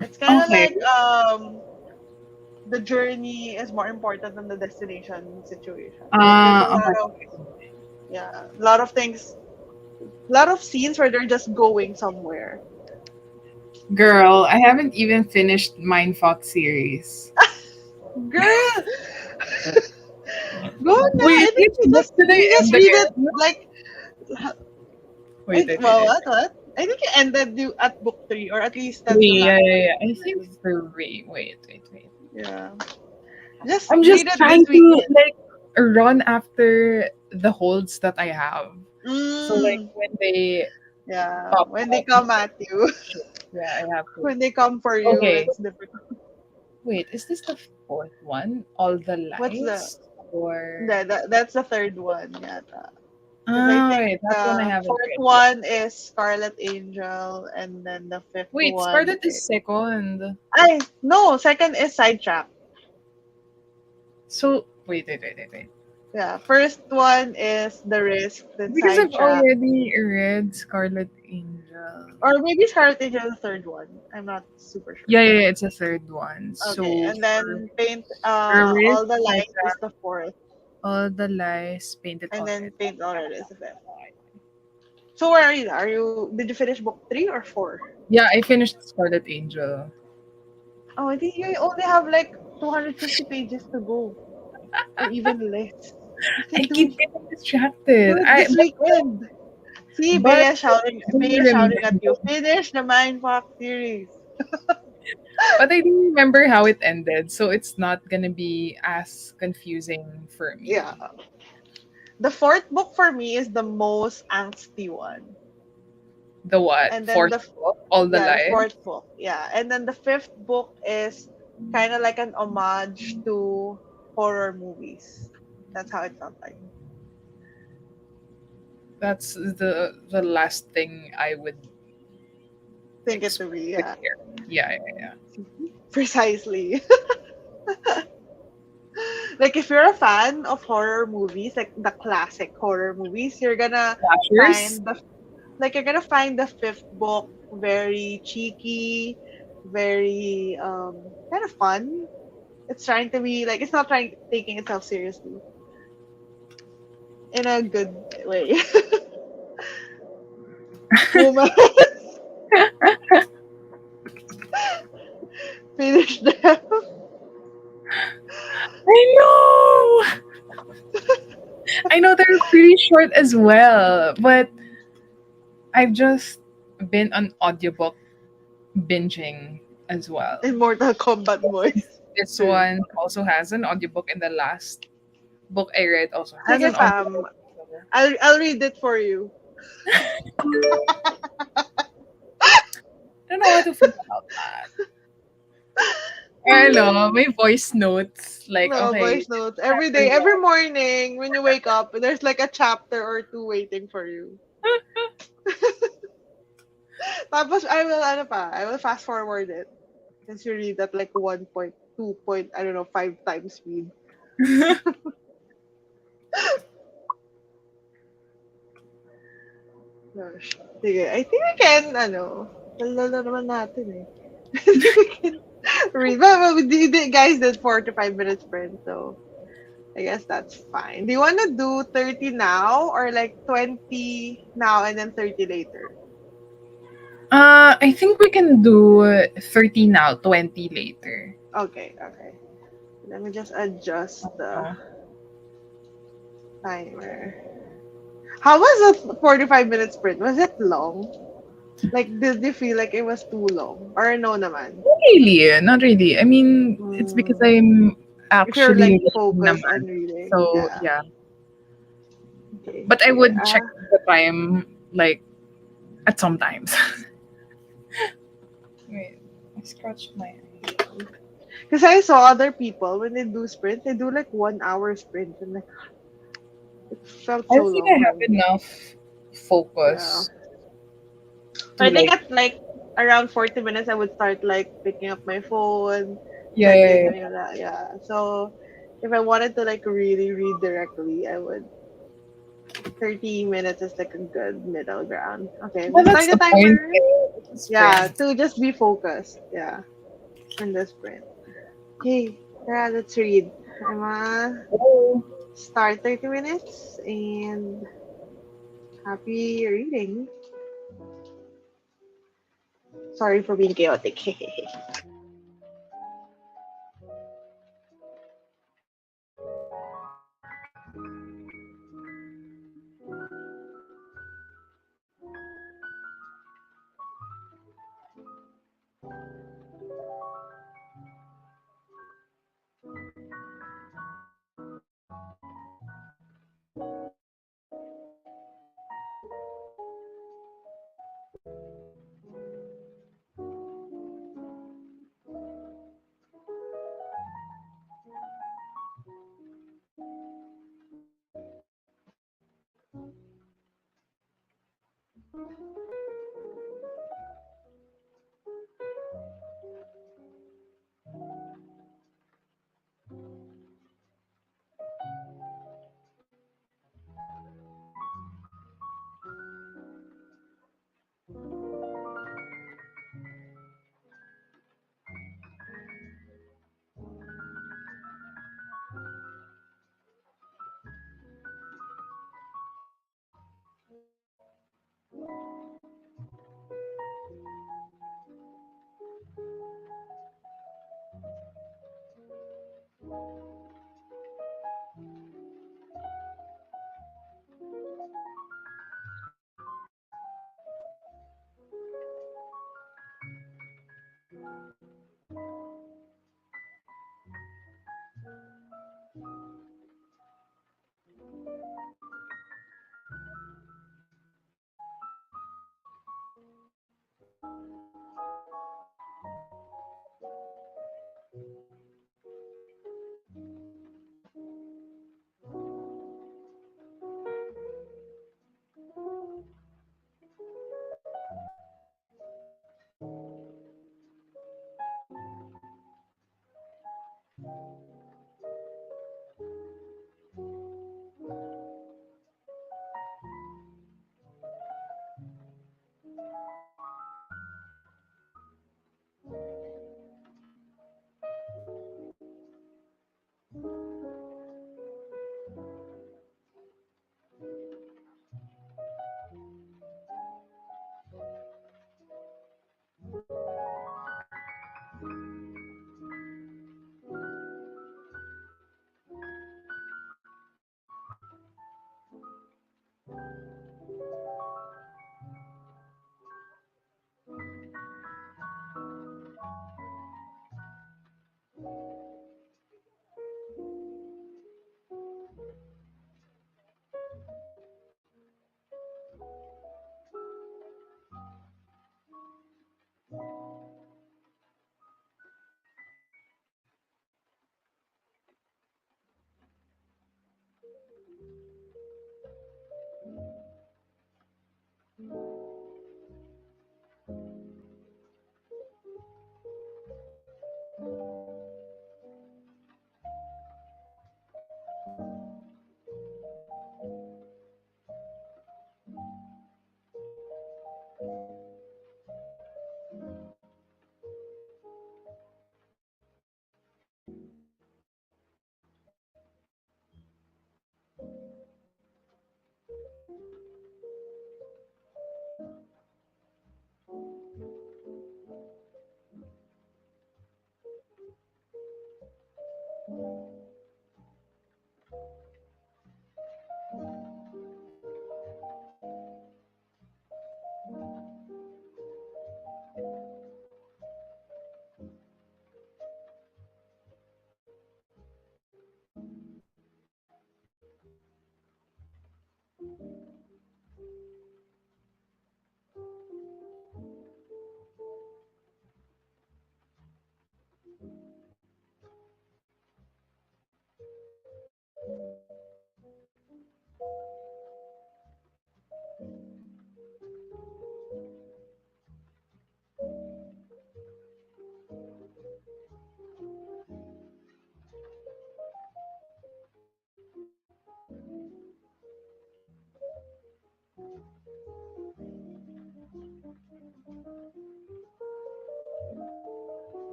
It's kind of Okay. like the journey is more important than the destination situation. Like there's a lot of, Okay. yeah, a lot of things, a lot of scenes where they're just going somewhere. Girl, I haven't even finished Mindfuck series. Girl, go na. Wait, I think what did I you just end read it again? like Wait, wait, wait, well, wait. what? I think you ended you at book three, or at least that's the Three, yeah, last yeah, one yeah. I you think read. three. Wait. Yeah, just I'm just read it this trying to weekend. like run after the holds that I have. So like Mm, when they yeah, pop when they up, come at you, yeah, I have to. when they come for you, Okay, it's difficult. wait, is this the fourth one? All the What's the lies? Or that's the third one, yeah. Because I think wait, that one I the haven't fourth read yet. one is Scarlet Angel, and then the fifth Wait, one Scarlet is is second. I no second is Sidetrack. So wait. Yeah, first one is The Risk, then Because I've Sidetrack, already read Scarlet Angel. or maybe Scarlet Angel is the third one. I'm not super sure. Yeah, it's a third one. Okay, So and for then Paint Paris, All the Light is Sidetrack, the fourth, all the lies painted and then already. Paint Already is the fifth. So where are you? Are you did you finish book three or four? Yeah, I finished Scarlet Angel. Oh, I think you only have like 250 pages to go, or even less. You I can keep getting distracted. do it this weekend. See, But Bea shouting at you. Finish the Mindfuck series. I do remember how it ended, so it's not gonna be as confusing for Yeah. me. The fourth book for me is the most angsty one. The what? And then Fourth book? All the the lies? fourth book. Yeah. And then the fifth book is kind of like an homage to horror movies. That's how it felt like. That's the last thing I would Think it to expect be, to yeah. hear. Yeah. Precisely. Like if you're a fan of horror movies, like the classic horror movies, you're gonna Slashers? find the you're gonna find the fifth book very cheeky, very kind of fun. It's trying to be like it's not trying taking itself seriously in a good way. Woman finish them. I know. I know they're pretty short as well, but I've just been on audiobook binging as well. In Mortal Kombat voice. This one also has an audiobook, and the last book I read also has Sige, an Pam. audiobook. So, I'll read it for you. I don't know how to feel about that. I don't know, my voice notes, like, No, okay, voice notes. Every chapter day, every one. morning when you wake up, there's like a chapter or two waiting for you. Tapos I will fast forward it. Since you read at like 1.2 point, I don't know, 5 times speed. Gosh. Sige, I think we can, lalo naman natin eh. I think we can read. But guys did 4 to 5 minutes sprint, so I guess that's fine. Do you want to do 30 now or like 20 now and then 30 later? I think we can do 30 now, 20 later. Okay, okay. Let me just adjust the Uh, timer. How was the 45-minute sprint? Was it long? Like, did you feel like it was too long? Or no naman? Not really, not really. I mean, it's because Mm, I'm if you're actually like reading focused naman. on reading, So, yeah. yeah. Okay, But I sige. would check the time, like, at some times. Wait, I scratched my eye. Because I saw other people when they do sprint, they do like 1 hour sprint, and like it felt I so don't think I long to have me. enough Yeah. focus So to, I think like, at like around 40 minutes, I would start like picking up my phone, yeah, start yeah, doing yeah. any of that. Yeah. So if I wanted to like really read directly, I would 30 minutes is like a good middle ground. Okay, Well, let's that's start the the point. timer. Eh, it's a Yeah, sprint. to just be focused. Yeah, in the sprint. Okay, yeah, let's read. I'm Oh. start 30 minutes and happy reading. Sorry for being chaotic.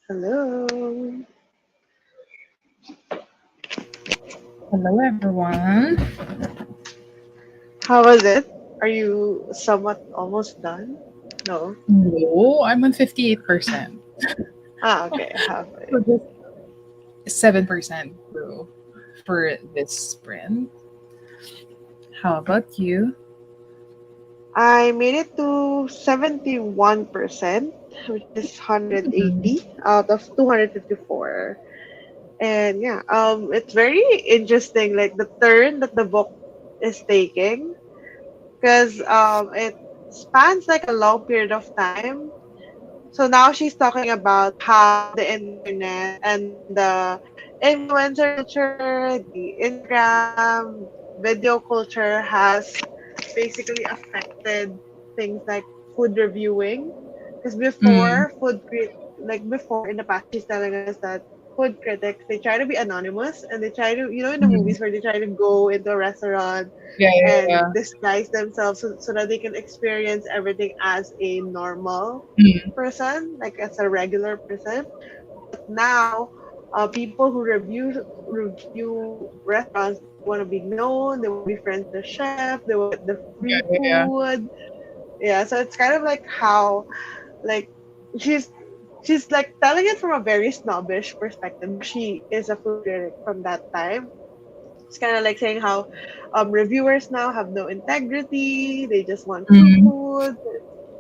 Hello. Hello, everyone. How was it? Are you somewhat almost done? No. No, I'm on 58%. Ah, okay. Halfway. So just 7% through for this sprint. How about you? I made it to 71%, which is Mm, 180 out of 254. And yeah, it's very interesting, like the turn that the book is taking, because it spans like a long period of time. So now she's talking about how the internet and the influencer culture, the Instagram, video culture has basically affected things like food reviewing. Because mm, like before in the past, she's telling us that food critics, they try to be anonymous and they try to, in the mm. movies where they try to go into a restaurant Yeah, yeah, and yeah. disguise themselves so that they can experience everything as a normal Mm, person, like as a regular person. But now, people who review restaurants, they want to be known, they want to be friends with the chef, they want the yeah, free yeah, yeah. food. Yeah, so it's kind of like how like she's she's like telling it from a very snobbish perspective. She is a food critic from that time. It's kind of like saying how reviewers now have no integrity. They just want Mm, food.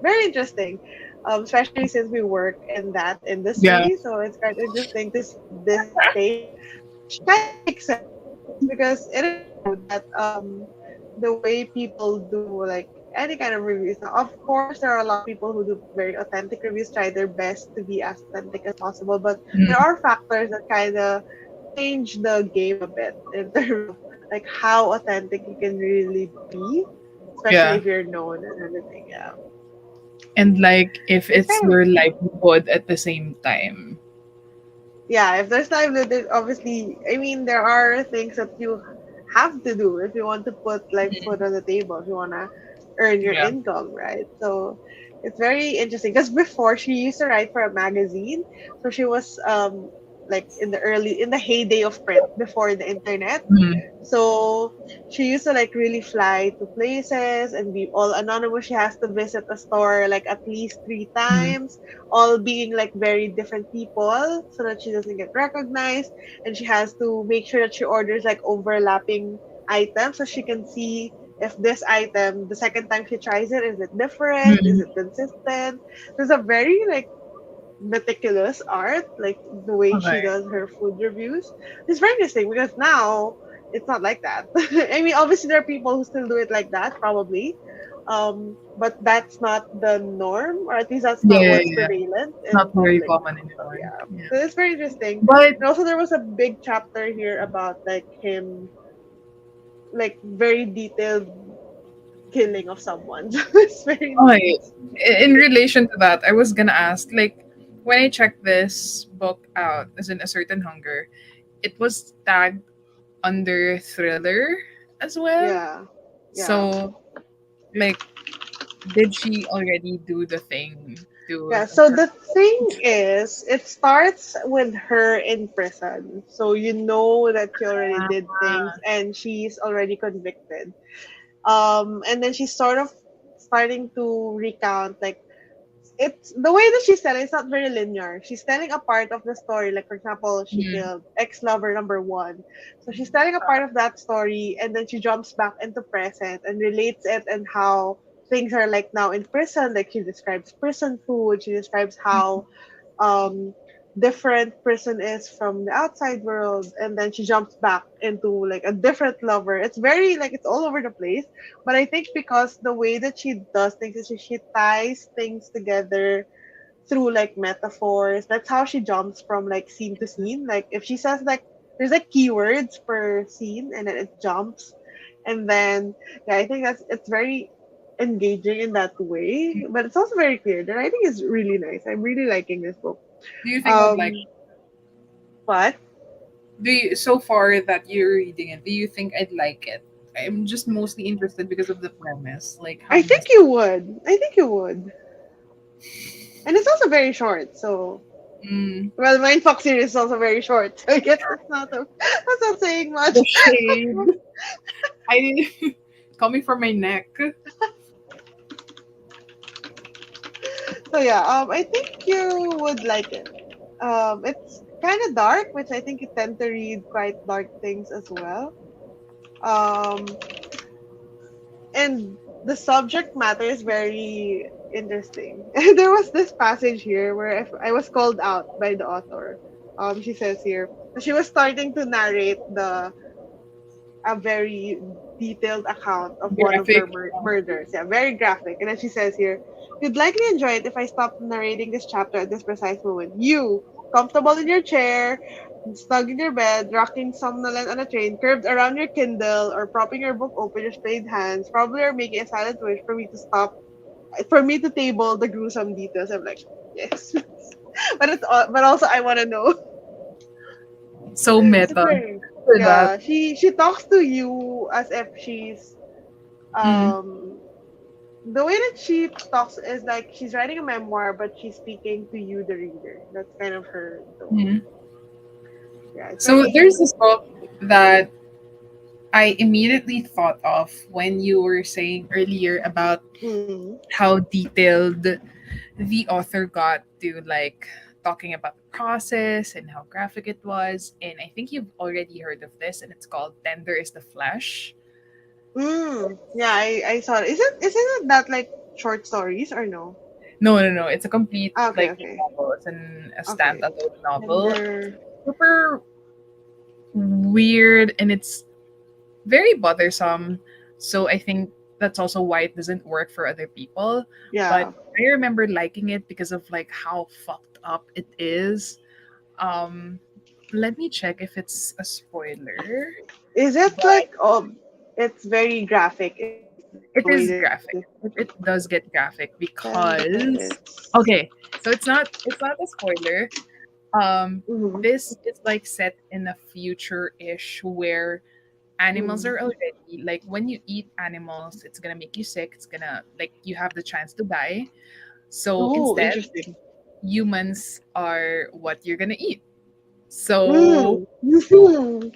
Very interesting, especially since we work in that yeah. industry. So it's kind of interesting to see this take, which kind of makes sense because it is true that the way people do like any kind of reviews. Now, of course, there are a lot of people who do very authentic reviews, try their best to be as authentic as possible, but there Mm, are factors that kind of change the game a bit in terms of like how authentic you can really be, especially yeah. if you're known and everything. Yeah, And like if it's it's kind of your livelihood at the same time. yeah. If there's livelihood, obviously, I mean, there are things that you have to do if you want to put like food Mm, on the table, if you want to earn your yeah. income, right? So it's very interesting because before she used to write for a magazine, so she was like in the heyday of print before the internet. Mm, So she used to like really fly to places and be all anonymous. She has to visit a store like at least three mm, times, all being like very different people so that she doesn't get recognized. And she has to make sure that she orders like overlapping items so she can see if this item, the second time she tries it, is it different? Is mm. it consistent? There's a very like meticulous art, like the way she Okay. does her food reviews. It's very interesting because now it's not like that. I mean, obviously there are people who still do it like that, probably, but that's not the norm, or at least that's Yeah, not yeah, what's yeah. prevalent in Not very public. common So anymore. yeah, Yeah. so it's very interesting. But And also there was a big chapter here about like him, like very detailed killing of someone. So it's very okay, nice. in relation to that, I was gonna ask, like, when I checked this book out, as in A Certain Hunger, it was tagged under thriller as well. Yeah, yeah. So, like, did she already do the thing to Yeah, so her? the thing is, it starts with her in prison. So you know that she already did things Ah, and she's already convicted. And then she's sort of starting to recount, like, it's the way that she's telling, it's not very linear. She's telling a part of the story, like, for example, she mm, killed ex-lover number one. So she's telling a part of that story and then she jumps back into present and relates it and how things are like now in prison. Like she describes prison food, she describes how um different prison is from the outside world, and then she jumps back into like a different lover. It's very like it's all over the place, but I think because the way that she does things is she ties things together through like metaphors. That's how she jumps from like scene to scene. Like if she says like there's like keywords per scene and then it jumps, and then yeah, I think that's it's very engaging in that way, but it's also very clear. The writing is really nice. I'm really liking this book. do you think I'd like? um but Do you, so far that you're reading it? Do you think I'd like it? I'm just mostly interested because of the premise, like how I think messy. you would. I think you would. And it's also very short, so Mm, Well, Mindfuck series is also very short, so I guess that's not saying much. the shade. I coming from my neck. So yeah, I think you would like it. It's kind of dark, which I think you tend to read quite dark things as well. Um, and the subject matter is very interesting. There was this passage here where I was called out by the author. She says here she was starting to narrate the a very detailed account of one of her Graphic. murders. Yeah, very graphic. And then she says here, you'd likely enjoy it if I stopped narrating this chapter at this precise moment. You, comfortable in your chair, snug in your bed, rocking somnolent on a train, curved around your Kindle, or propping your book open with splayed hands, probably are making a silent wish for me to stop, for me to table the gruesome details. I'm like, yes. But also I want to know. So It's meta. very, For that. yeah, she talks to you as if she's Mm, um the way that she talks is like she's writing a memoir but she's speaking to you the reader. That's kind of her tone. mm. Yeah, it's So there's very this book that I immediately thought of when you were saying earlier about mm, how detailed the author got to like talking about the process and how graphic it was. And I think you've already heard of this, and it's called Tender is the Flesh. yeah, I saw it. Isn't it that like short stories or no? No, no, no. It's a complete Ah, okay, like okay. novel. It's a Okay. standalone novel. Tender. Super weird, and it's very bothersome. So I think that's also why it doesn't work for other people. But Yeah. I remember liking it because of like how fucked up it is. Um, let me check if it's a spoiler. Is it But like it's very graphic. Is that it the way is that graphic. It does get graphic Tender because is? okay, so it's not a spoiler. Mm-hmm. This is like set in a future-ish where animals Mm. are already like when you eat animals, it's gonna make you sick. It's gonna like you have the chance to die. So Oh, instead, interesting. humans are what you're gonna eat. So Mm. Mhm.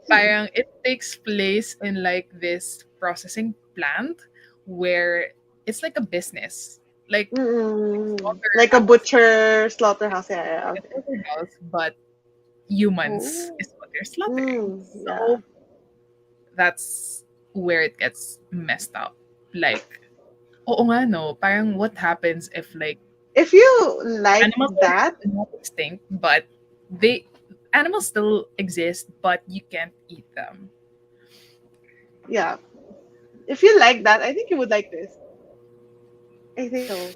parang it takes place in like this processing plant where it's like a business. Like Like a slaughterhouse. butcher slaughterhouse. Yeah, yeah, Like a okay. slaughterhouse, but humans Oh. is what they're slaughtering. Yeah. So that's where it gets messed up. Like, oo nga no, parang what happens if like If you like animals that, are not extinct, but they animals still exist, but you can't eat them. yeah. If you like that, I think you would like this. I think so.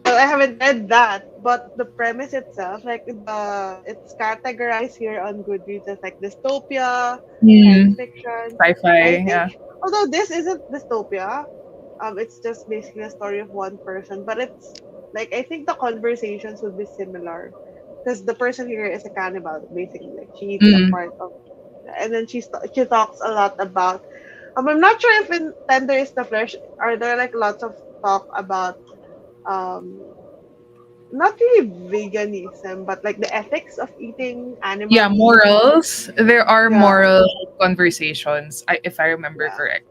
Well, I haven't read that, but the premise itself, like it's categorized here on Goodreads as like dystopia, science Hmm. fiction. I Sci-fi, think, yeah. although this isn't dystopia, it's just basically a story of one person, but it's like I think the conversations would be similar because the person here is a cannibal, basically. Like she eats a Mm. part of, and then she talks a lot about. I'm not sure if in Tender is the Flesh are there like lots of talk about um not really veganism, but like the ethics of eating animal Yeah, meat. morals. There are Yeah, moral conversations, if I remember yeah. correct.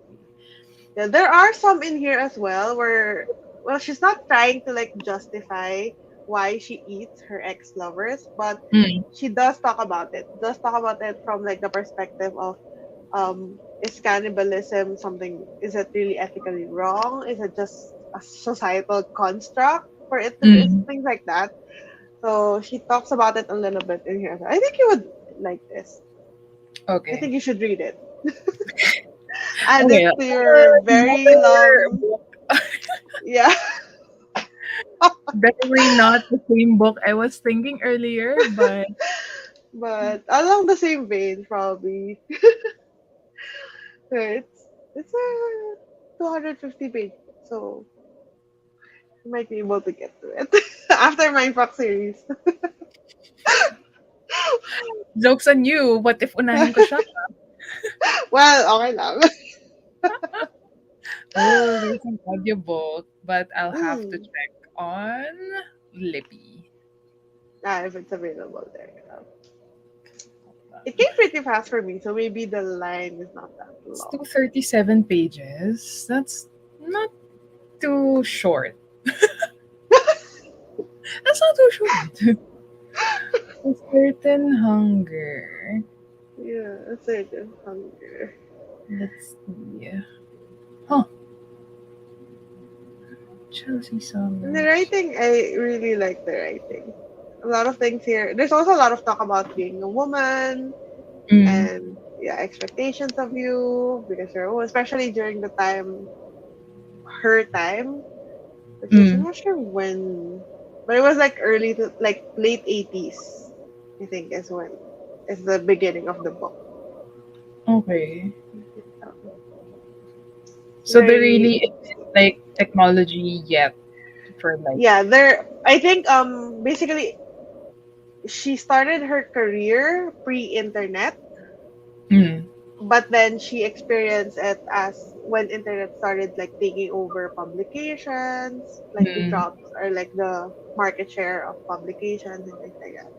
Yeah, there are some in here as well where, well, she's not trying to like justify why she eats her ex lovers, but Mm. she does talk about it. Does talk about it from like the perspective of, is cannibalism something? Is it really ethically wrong? Is it just a societal construct for it to be Mm. things like that? So she talks about it a little bit in here. I think you would like this. I Okay. think you should read it. Add Okay. it to your very Another long, book. yeah. Definitely not the same book I was thinking earlier, but But along the same vein, probably. So it's a 250 page, so you might be able to get to it after my Fox series. joke's on you. What if unahin ko siya? Well, okay lang. Oh, there's an audiobook, but I'll have to Mm. check on Libby. If it's available there. It came pretty fast for me, so maybe the line is not that It's long. 237 pages. That's not too short. That's not too short. A certain hunger. Yeah, a certain hunger. Let's see. Huh. Chelsea And the Summers. writing, I really like the writing. A lot of things here. There's also a lot of talk about being a woman Mm. and yeah, expectations of you because you're a woman, especially during the time, her time, which is I'm Mm. not sure when, but it was like early to like late 80s. I think is when is the beginning of the book. Okay. Um, So there Very really isn't like technology yet for like. yeah. There, I think basically she started her career pre-internet, Mm. but then she experienced it as when internet started like taking over publications, like the Mm. jobs or like the market share of publications and things like that.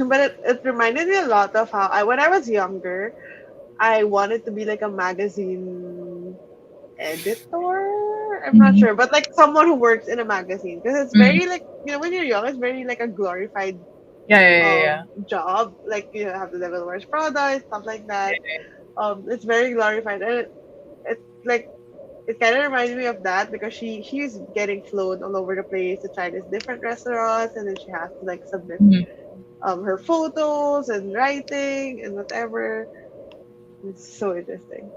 But it reminded me a lot of how when I was younger, I wanted to be like a magazine editor. I'm not Mm. sure, but like someone who works in a magazine because it's Mm. very like when you're young, it's very like a glorified Yeah, yeah, yeah, yeah. job. Like you have the Devil Wears Prada, stuff like that. It's very glorified, and it like it kind of reminded me of that because she's getting flown all over the place to try these different restaurants, and then she has to like submit Mm. her photos and writing and whatever. It's so interesting.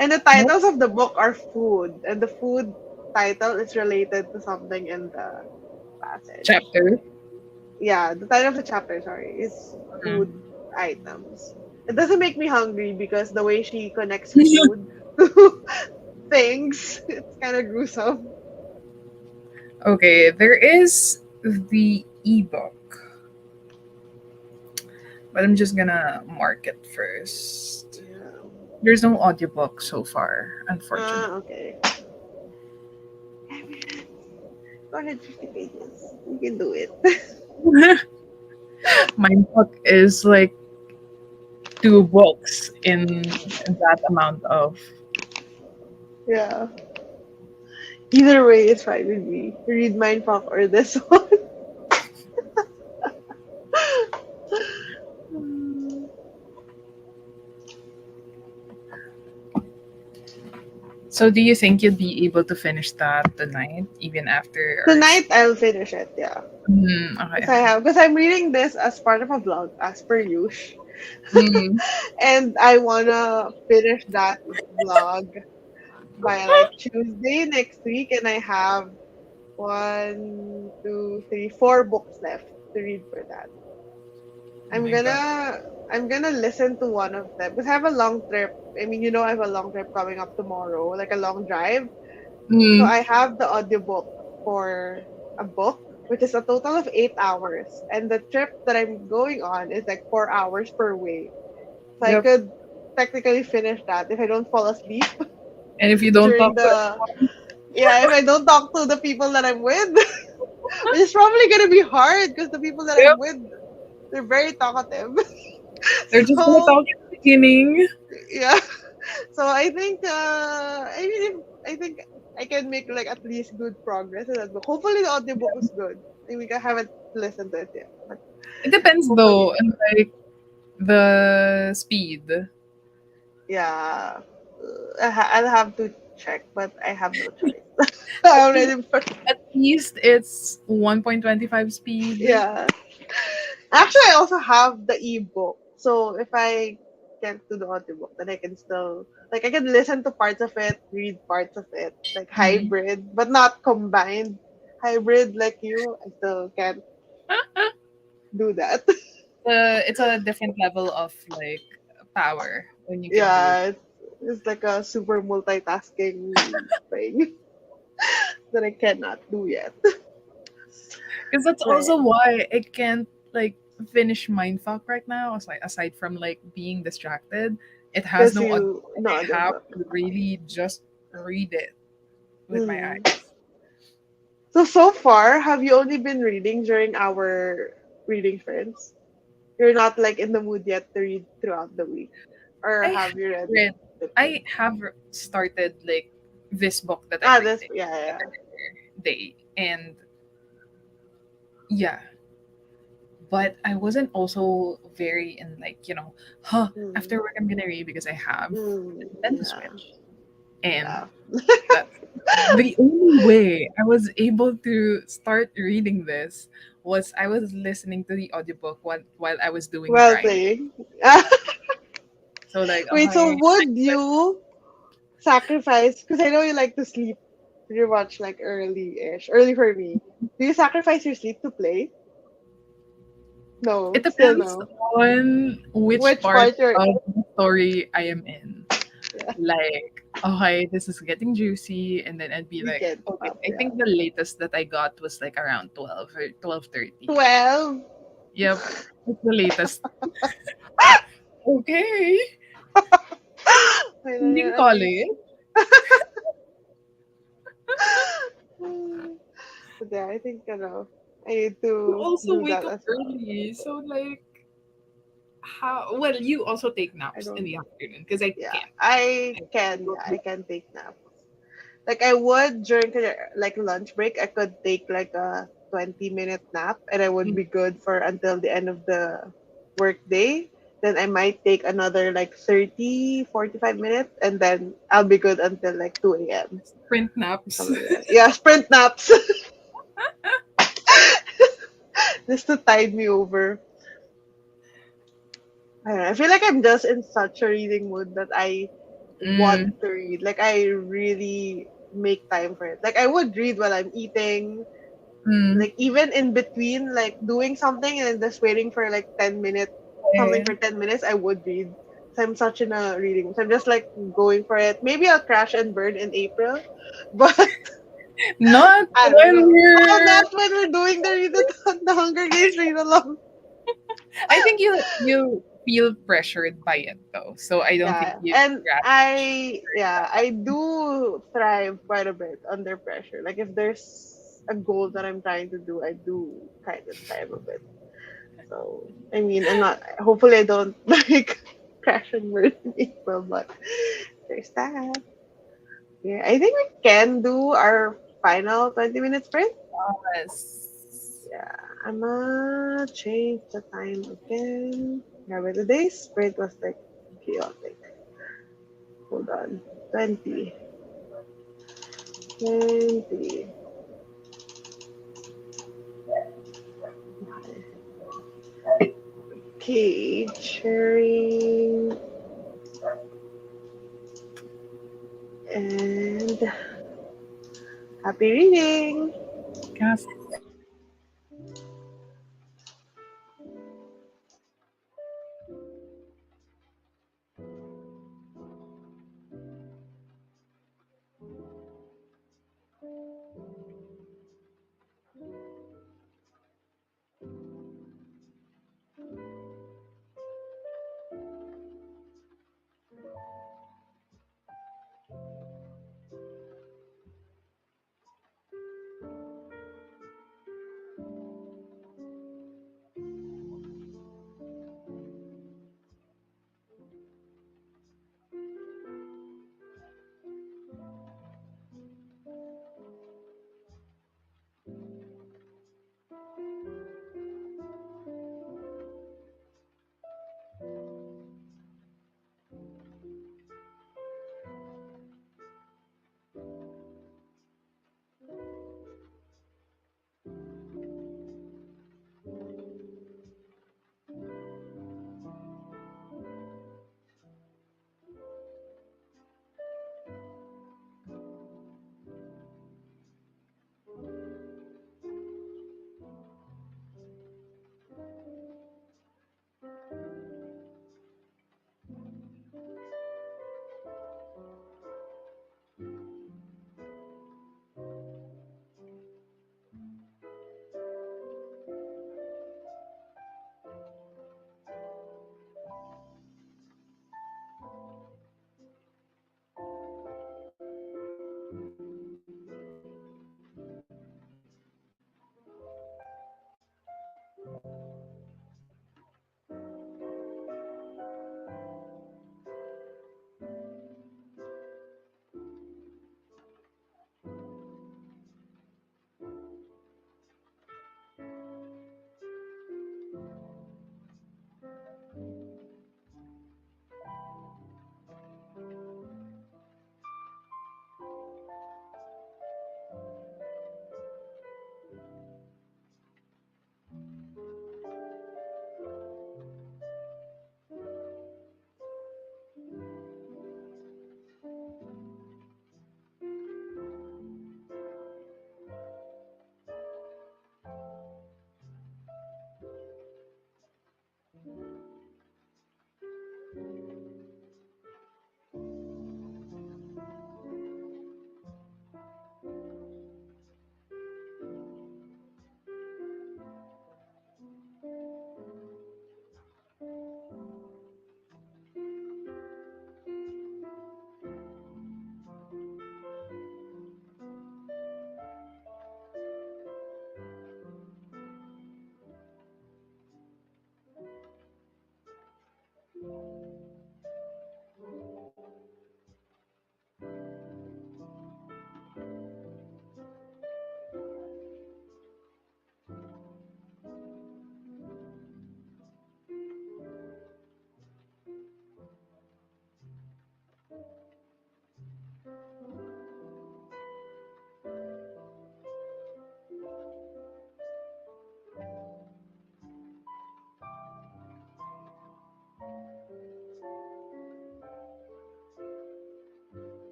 And the Nope. titles of the book are food, and the food title is related to something in the passage. Chapter. Yeah, the title of the chapter, sorry, is food Mm. items. It doesn't make me hungry because the way she connects food to things, it's kind of gruesome. Okay, there is the ebook, but I'm just gonna mark it first. Yeah. There's no audiobook so far, unfortunately. Okay. Go ahead, 50 pages. You can do it. My book is like two books in that amount of. Yeah. Either way is fine with me. Read Mindfuck or this one. So, do you think you'd be able to finish that tonight, even after our Tonight I'll finish it, yeah. Okay, Because I okay. have because I'm reading this as part of a vlog, as per usual. Mm. And I wanna finish that vlog by like Tuesday next week, and I have one, two, three, four books left to read for that. Oh I'm my god. gonna I'm gonna listen to one of them because I have a long trip. I mean, I have a long trip coming up tomorrow, like a long drive. So Mm. I have the audiobook for a book, which is a total of 8 hours. And the trip that I'm going on is like 4 hours per way. So I Yep. could technically finish that if I don't fall asleep And if you don't during talk to the yeah, if I don't talk to the people that I'm with, which is probably gonna be hard because the people that I'm yep, with, they're very talkative. they're just gonna So talk in the beginning. yeah, so I think I think I can make like at least good progress in that book. Hopefully the audiobook is good. I mean I haven't listened to it yet, but It depends hopefully though, it's and good. like the speed. Yeah, I'll have to check, but I have no choice. I already At least it's 1.25 speed. yeah. Actually, I also have the ebook. So if I can't do the audiobook, then I can still like I can listen to parts of it, read parts of it, like Mm. hybrid, but not combined. Hybrid like you, I still can't do that. It's a different level of like power when you can do. Yeah, it's like a super multitasking thing that I cannot do yet. Because that's But also why I can't like finish mindfuck right now. Aside from like being distracted, it has because no audio. you And no I have audiobook. to really just read it with my Mm. eyes. So far, have you only been reading during our reading friends? You're not like in the mood yet to read throughout the week, or I have have you read read, different? I have started like this book that I'm Ah, this, reading yeah, the yeah. other day, and yeah, but I wasn't also very in like, Mm, after work I'm gonna read because I have Nintendo yeah, Switch. And yeah. that's the only way I was able to start reading this was I was listening to the audiobook while I was doing Well grind. playing. So like, Wait, so okay, would you sacrifice? Because I know you like to sleep pretty much like early-ish. Early for me. Do you sacrifice your sleep to play? it No, still depends no. on which Which part part you're? of the story I am in. Yeah, Like, okay, this is getting juicy, and then I'd be we like, can okay, stop. I Yeah, think the latest that I got was like around 12 or 12:30. 12. Yep, that's the latest. Okay, Wait, you can at call least. it. But yeah, I think I need You to also do wake that up as well. early, so like, how? Well, you also take I naps in don't. the afternoon because I Yeah, can't. I I can. don't Yeah, do I can take naps. Like I would during like lunch break, I could take like a 20-minute nap, and I would that. be good for until the end of the work day. Then I might take another like 30, 45 minutes, and then I'll be good until like 2 a.m. Sprint or naps. something like that. Yeah, sprint naps. Just to tide me over. I don't know. I feel like I'm just in such a reading mood that I want Mm, to read. Like I really make time for it. Like I would read while I'm eating, mm. like even in between like doing something and just waiting for like 10 minutes, something Eh, for 10 minutes, I would read. So I'm such in a reading mood. So I'm just like going for it. Maybe I'll crash and burn in April, but Not I don't when know. Oh, we're. not when we're doing the Hunger Games read along. I think you feel pressured by it though, so I don't think Yeah, you and grasp. I do thrive quite a bit under pressure. Like if there's a goal that I'm trying to do, I do kind of thrive a bit. So I mean, I'm not. Hopefully, I don't like crash and burn in April, but there's that. Yeah, I think we can do our final 20 minute sprint. Yes. Yeah, I'm gonna change the time again. Yeah, but today's sprint was like chaotic. Hold on, 20, 20. Okay, sharing and happy reading. Yes.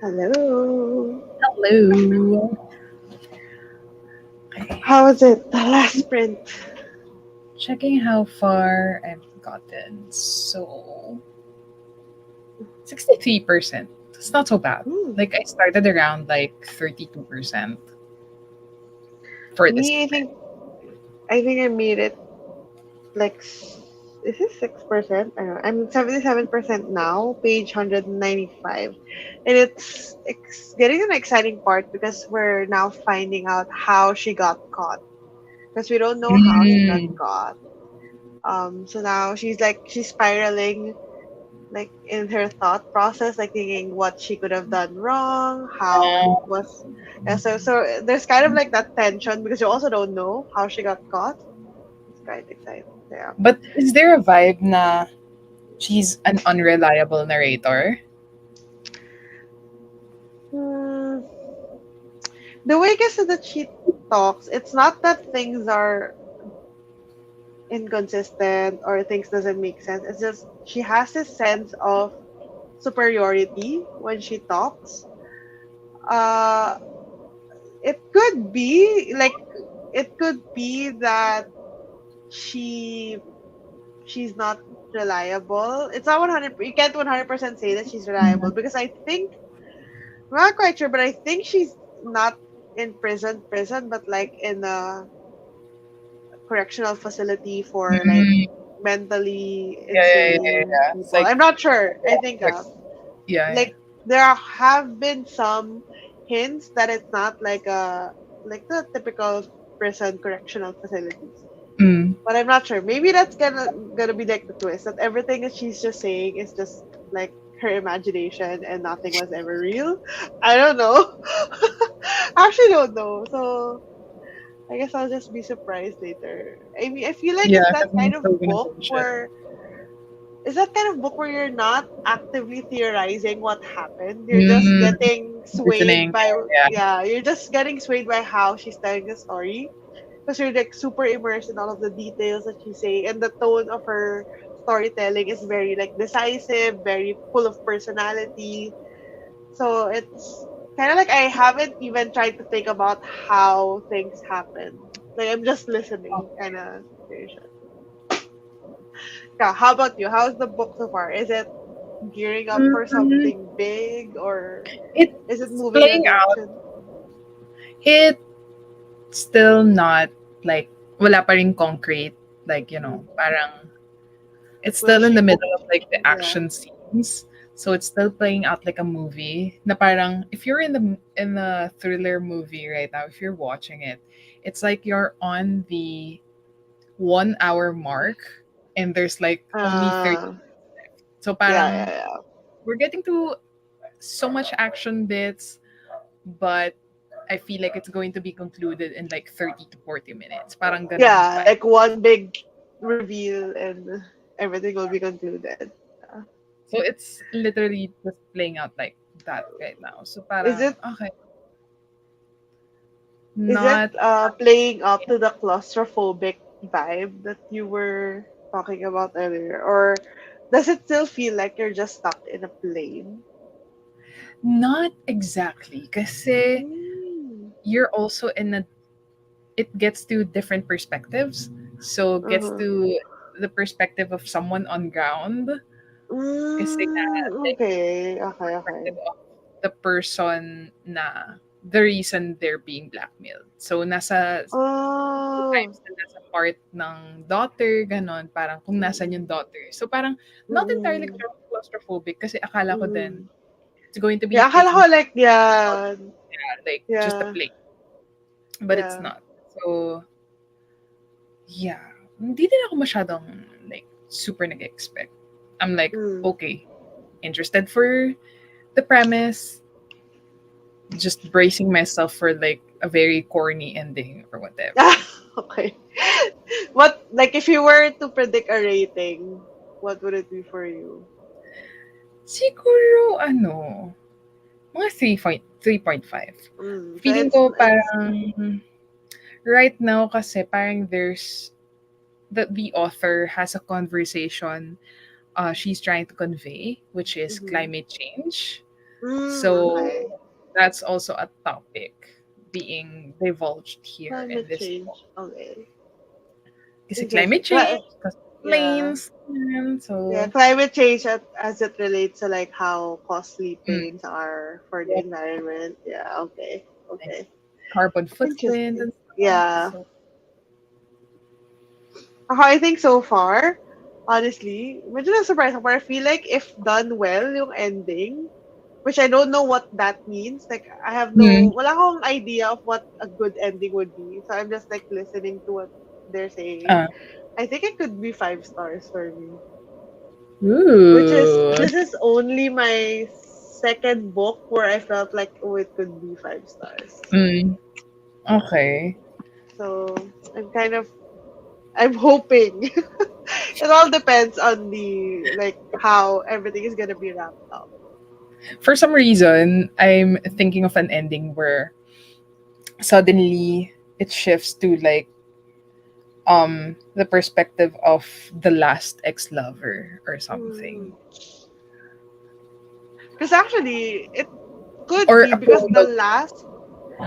Hello. Hello. Okay. How was it? The last sprint. Checking how far I've gotten. So 63%. It's not so bad. Hmm. Like I started around like 32% for this Me, sprint. I think I made it like is it 6%? I don't know. I'm 77% now, page 195. And it's getting an exciting part because we're now finding out how she got caught. Because we don't know how she got Mm. caught. So now she's spiraling like in her thought process, like thinking what she could have done wrong, how Uh, was yeah, so there's kind of like that tension because you also don't know how she got caught. It's quite exciting. Yeah. but is there a vibe na She's an unreliable narrator. Hmm, the way I guess that she talks, it's not that things are inconsistent or things doesn't make sense. It's just she has this sense of superiority when she talks. Uh, it could be like it could be that she she's not reliable. It's not 100. You can't 100% say that she's reliable Mhm. because I think I'm not quite sure, but I think she's not in prison, but like in a correctional facility for like Mm, mentally insane yeah. It's people. like, I'm not sure. I think like yeah. like there have been some hints that it's not like a like the typical prison correctional facilities. Mm, But I'm not sure. Maybe that's gonna be like the twist that everything that she's just saying is just like her imagination and nothing was ever real. I don't know. I actually don't know. So I guess I'll just be surprised later. I mean, I feel like yeah, it's because that I'm kind of still gonna book finish it. where is that kind of book where you're not actively theorizing what happened. You're just Mm, getting swayed listening. by Yeah. yeah, you're just getting swayed by how she's telling the story. Because you're like super immersed in all of the details that she's saying and the tone of her storytelling is very like decisive, very full of personality. So it's kind of like I haven't even tried to think about how things happen. Like I'm just listening kind of situation. Yeah, how about you? How's the book so far? Is it gearing up for Mm, something big or is it it's moving in a playing out. direction? It's still not like wala pa ring concrete. Like, parang it's Will still in she the book? middle of like the Yeah. action scenes. So it's still playing out like a movie. Na parang if you're in the thriller movie right now, if you're watching it, it's like you're on the 1 hour mark and there's like only 30. Uh, So yeah, parang yeah, we're getting to so much action bits, but I feel like it's going to be concluded in like 30 to 40 minutes. Parang ganon yung yeah. vibe. Like one big reveal and everything will be concluded. Yeah. So it's literally just playing out like that right now. So Is parang, it okay, is it not, playing up to the claustrophobic vibe that you were talking about earlier, or does it still feel like you're just stuck in a plane? not exactly. Kasi Mm. you're also in a, it gets to different perspectives. So gets Uh-huh. to the perspective of someone on ground. Kasi nga, like, Okay, the okay, okay. perspective of the person na the reason they're being blackmailed. So, nasa Oh. times na nasa part ng daughter, gano'n, parang kung nasan yung Mm-mm. daughter. So, parang not entirely Mm-mm. claustrophobic kasi akala ko din Mm-mm. it's going to be Yeah, akala ko taking like, yeah, like just a yeah, play, but it's yeah. not. So, yeah, hindi din ako masyadong like super nag-expect. I'm like, Mm. okay, interested for the premise, just bracing myself for like a very corny ending or whatever. Okay. What, like, if you were to predict a rating, what would it be for you? Siguro, mga 3.5. So Feeling it's ko it's parang right now kasi parang there's the author has a conversation she's trying to convey, which is mm-hmm. climate change. So Okay. that's also a topic being divulged here in Climate this book. change. Okay. Kasi Interesting. climate change, because Yeah. planes, yan. Yeah, So climate change as it relates to like how costly mm, planes are for the yep, environment. Yeah, okay. like Okay. carbon footprint Interesting. and stuff. Yeah. So I think so far, honestly, medyo na surprise ako. I feel like if done well yung ending, which I don't know what that means. Like I have mm, wala akong idea of what a good ending would be. So I'm just like listening to what they're saying. uh, I think it could be 5 stars for me. Which is ooh, this is only my second book where I felt like oh it could be 5 stars. mm, okay. So I'm hoping. It all depends on the like how everything is gonna be wrapped up. For some reason, I'm thinking of an ending where suddenly it shifts to like the perspective of the last ex-lover or something. Because actually, it could Or be a because the prologue. last,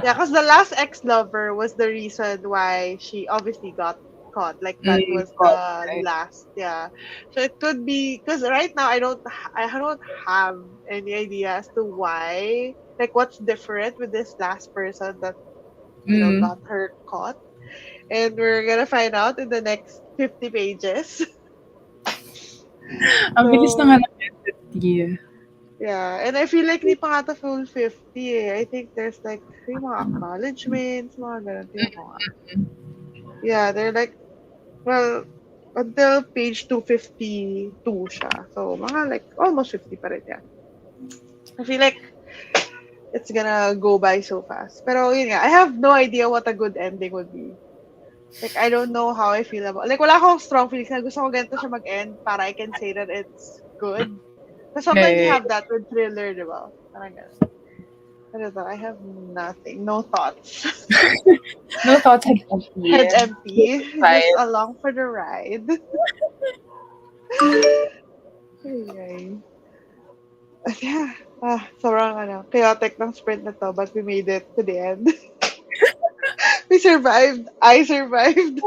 yeah, because the last ex-lover was the reason why she obviously got caught. Like that was God, the right? last, yeah. So it could be because right now I don't have any idea as to why, like what's different with this last person that Mm. got her caught, and we're gonna find out in the next 50 pages. Ang bilis na nga So ng entity. yeah, and I feel like hindi pa nga to full 50 eh. I think there's like yung mga acknowledgements, mga ganun. Tingnan ko nga. Yeah, they're like, well, until page 252 siya. So, mga like, almost 50 pa rin, yeah. I feel like it's gonna go by so fast. Pero yun nga, I have no idea what a good ending would be. Like, I don't know how I feel about, like, wala akong strong feelings na gusto ko ganito siya mag-end para I can say that it's good. Because sometimes you Yeah. have that with thriller, di ba? Parang ganun. I don't know. I have nothing. No thoughts. No thoughts had empty. Head empty. Just Right. along for the ride. Ay. Yeah. Sobrang chaotic ng sprint na to, but we made it to the end. We survived. I survived.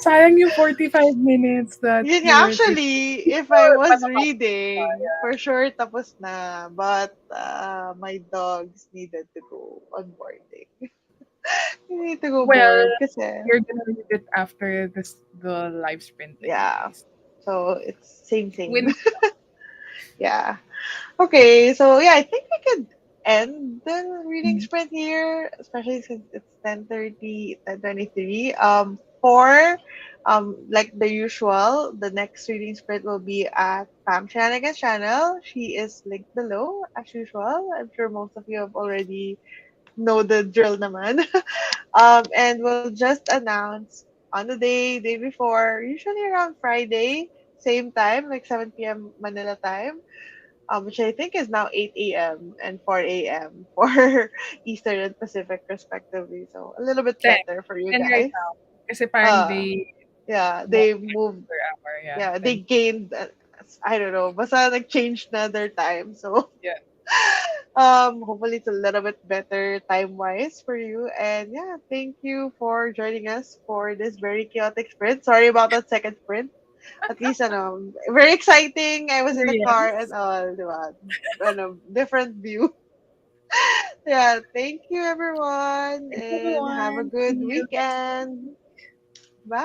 Sayang yung 45 minutes that Yun we nga, were able. actually, if I was Panatapos pa, reading, yeah. for sure tapos na. But my dogs needed to go on boarding. They need to go Well, board kasi, you're gonna read it after the live sprint yeah. anyways. So, it's same, same. Win. Yeah. Okay, so yeah, I think we could end the reading sprint here, especially since it's 10:30, 10:23. For like the usual, the next reading sprint will be at Pam Shannigan's channel. She is linked below as usual. I'm sure most of you have already know the drill naman. And we'll just announce on the day before, usually around Friday, same time, like 7 p.m. Manila time, which I think is now 8 a.m. and 4 a.m. for Eastern and Pacific respectively. So a little bit 10. better for you 10 right guys. now. Kasi parang Uh, they yeah, they moved moved. per hour. Yeah. Yeah, they 10. gained. I don't know. Basta changed na their time. So Yeah. hopefully it's a little bit better time wise for you. And yeah, thank you for joining us for this very chaotic sprint. Sorry about that second sprint. At least very exciting. I was in the car and Experience. all, diba? Different view. Yeah, thank you everyone Thanks and have a everyone. good See you next weekend. Bye.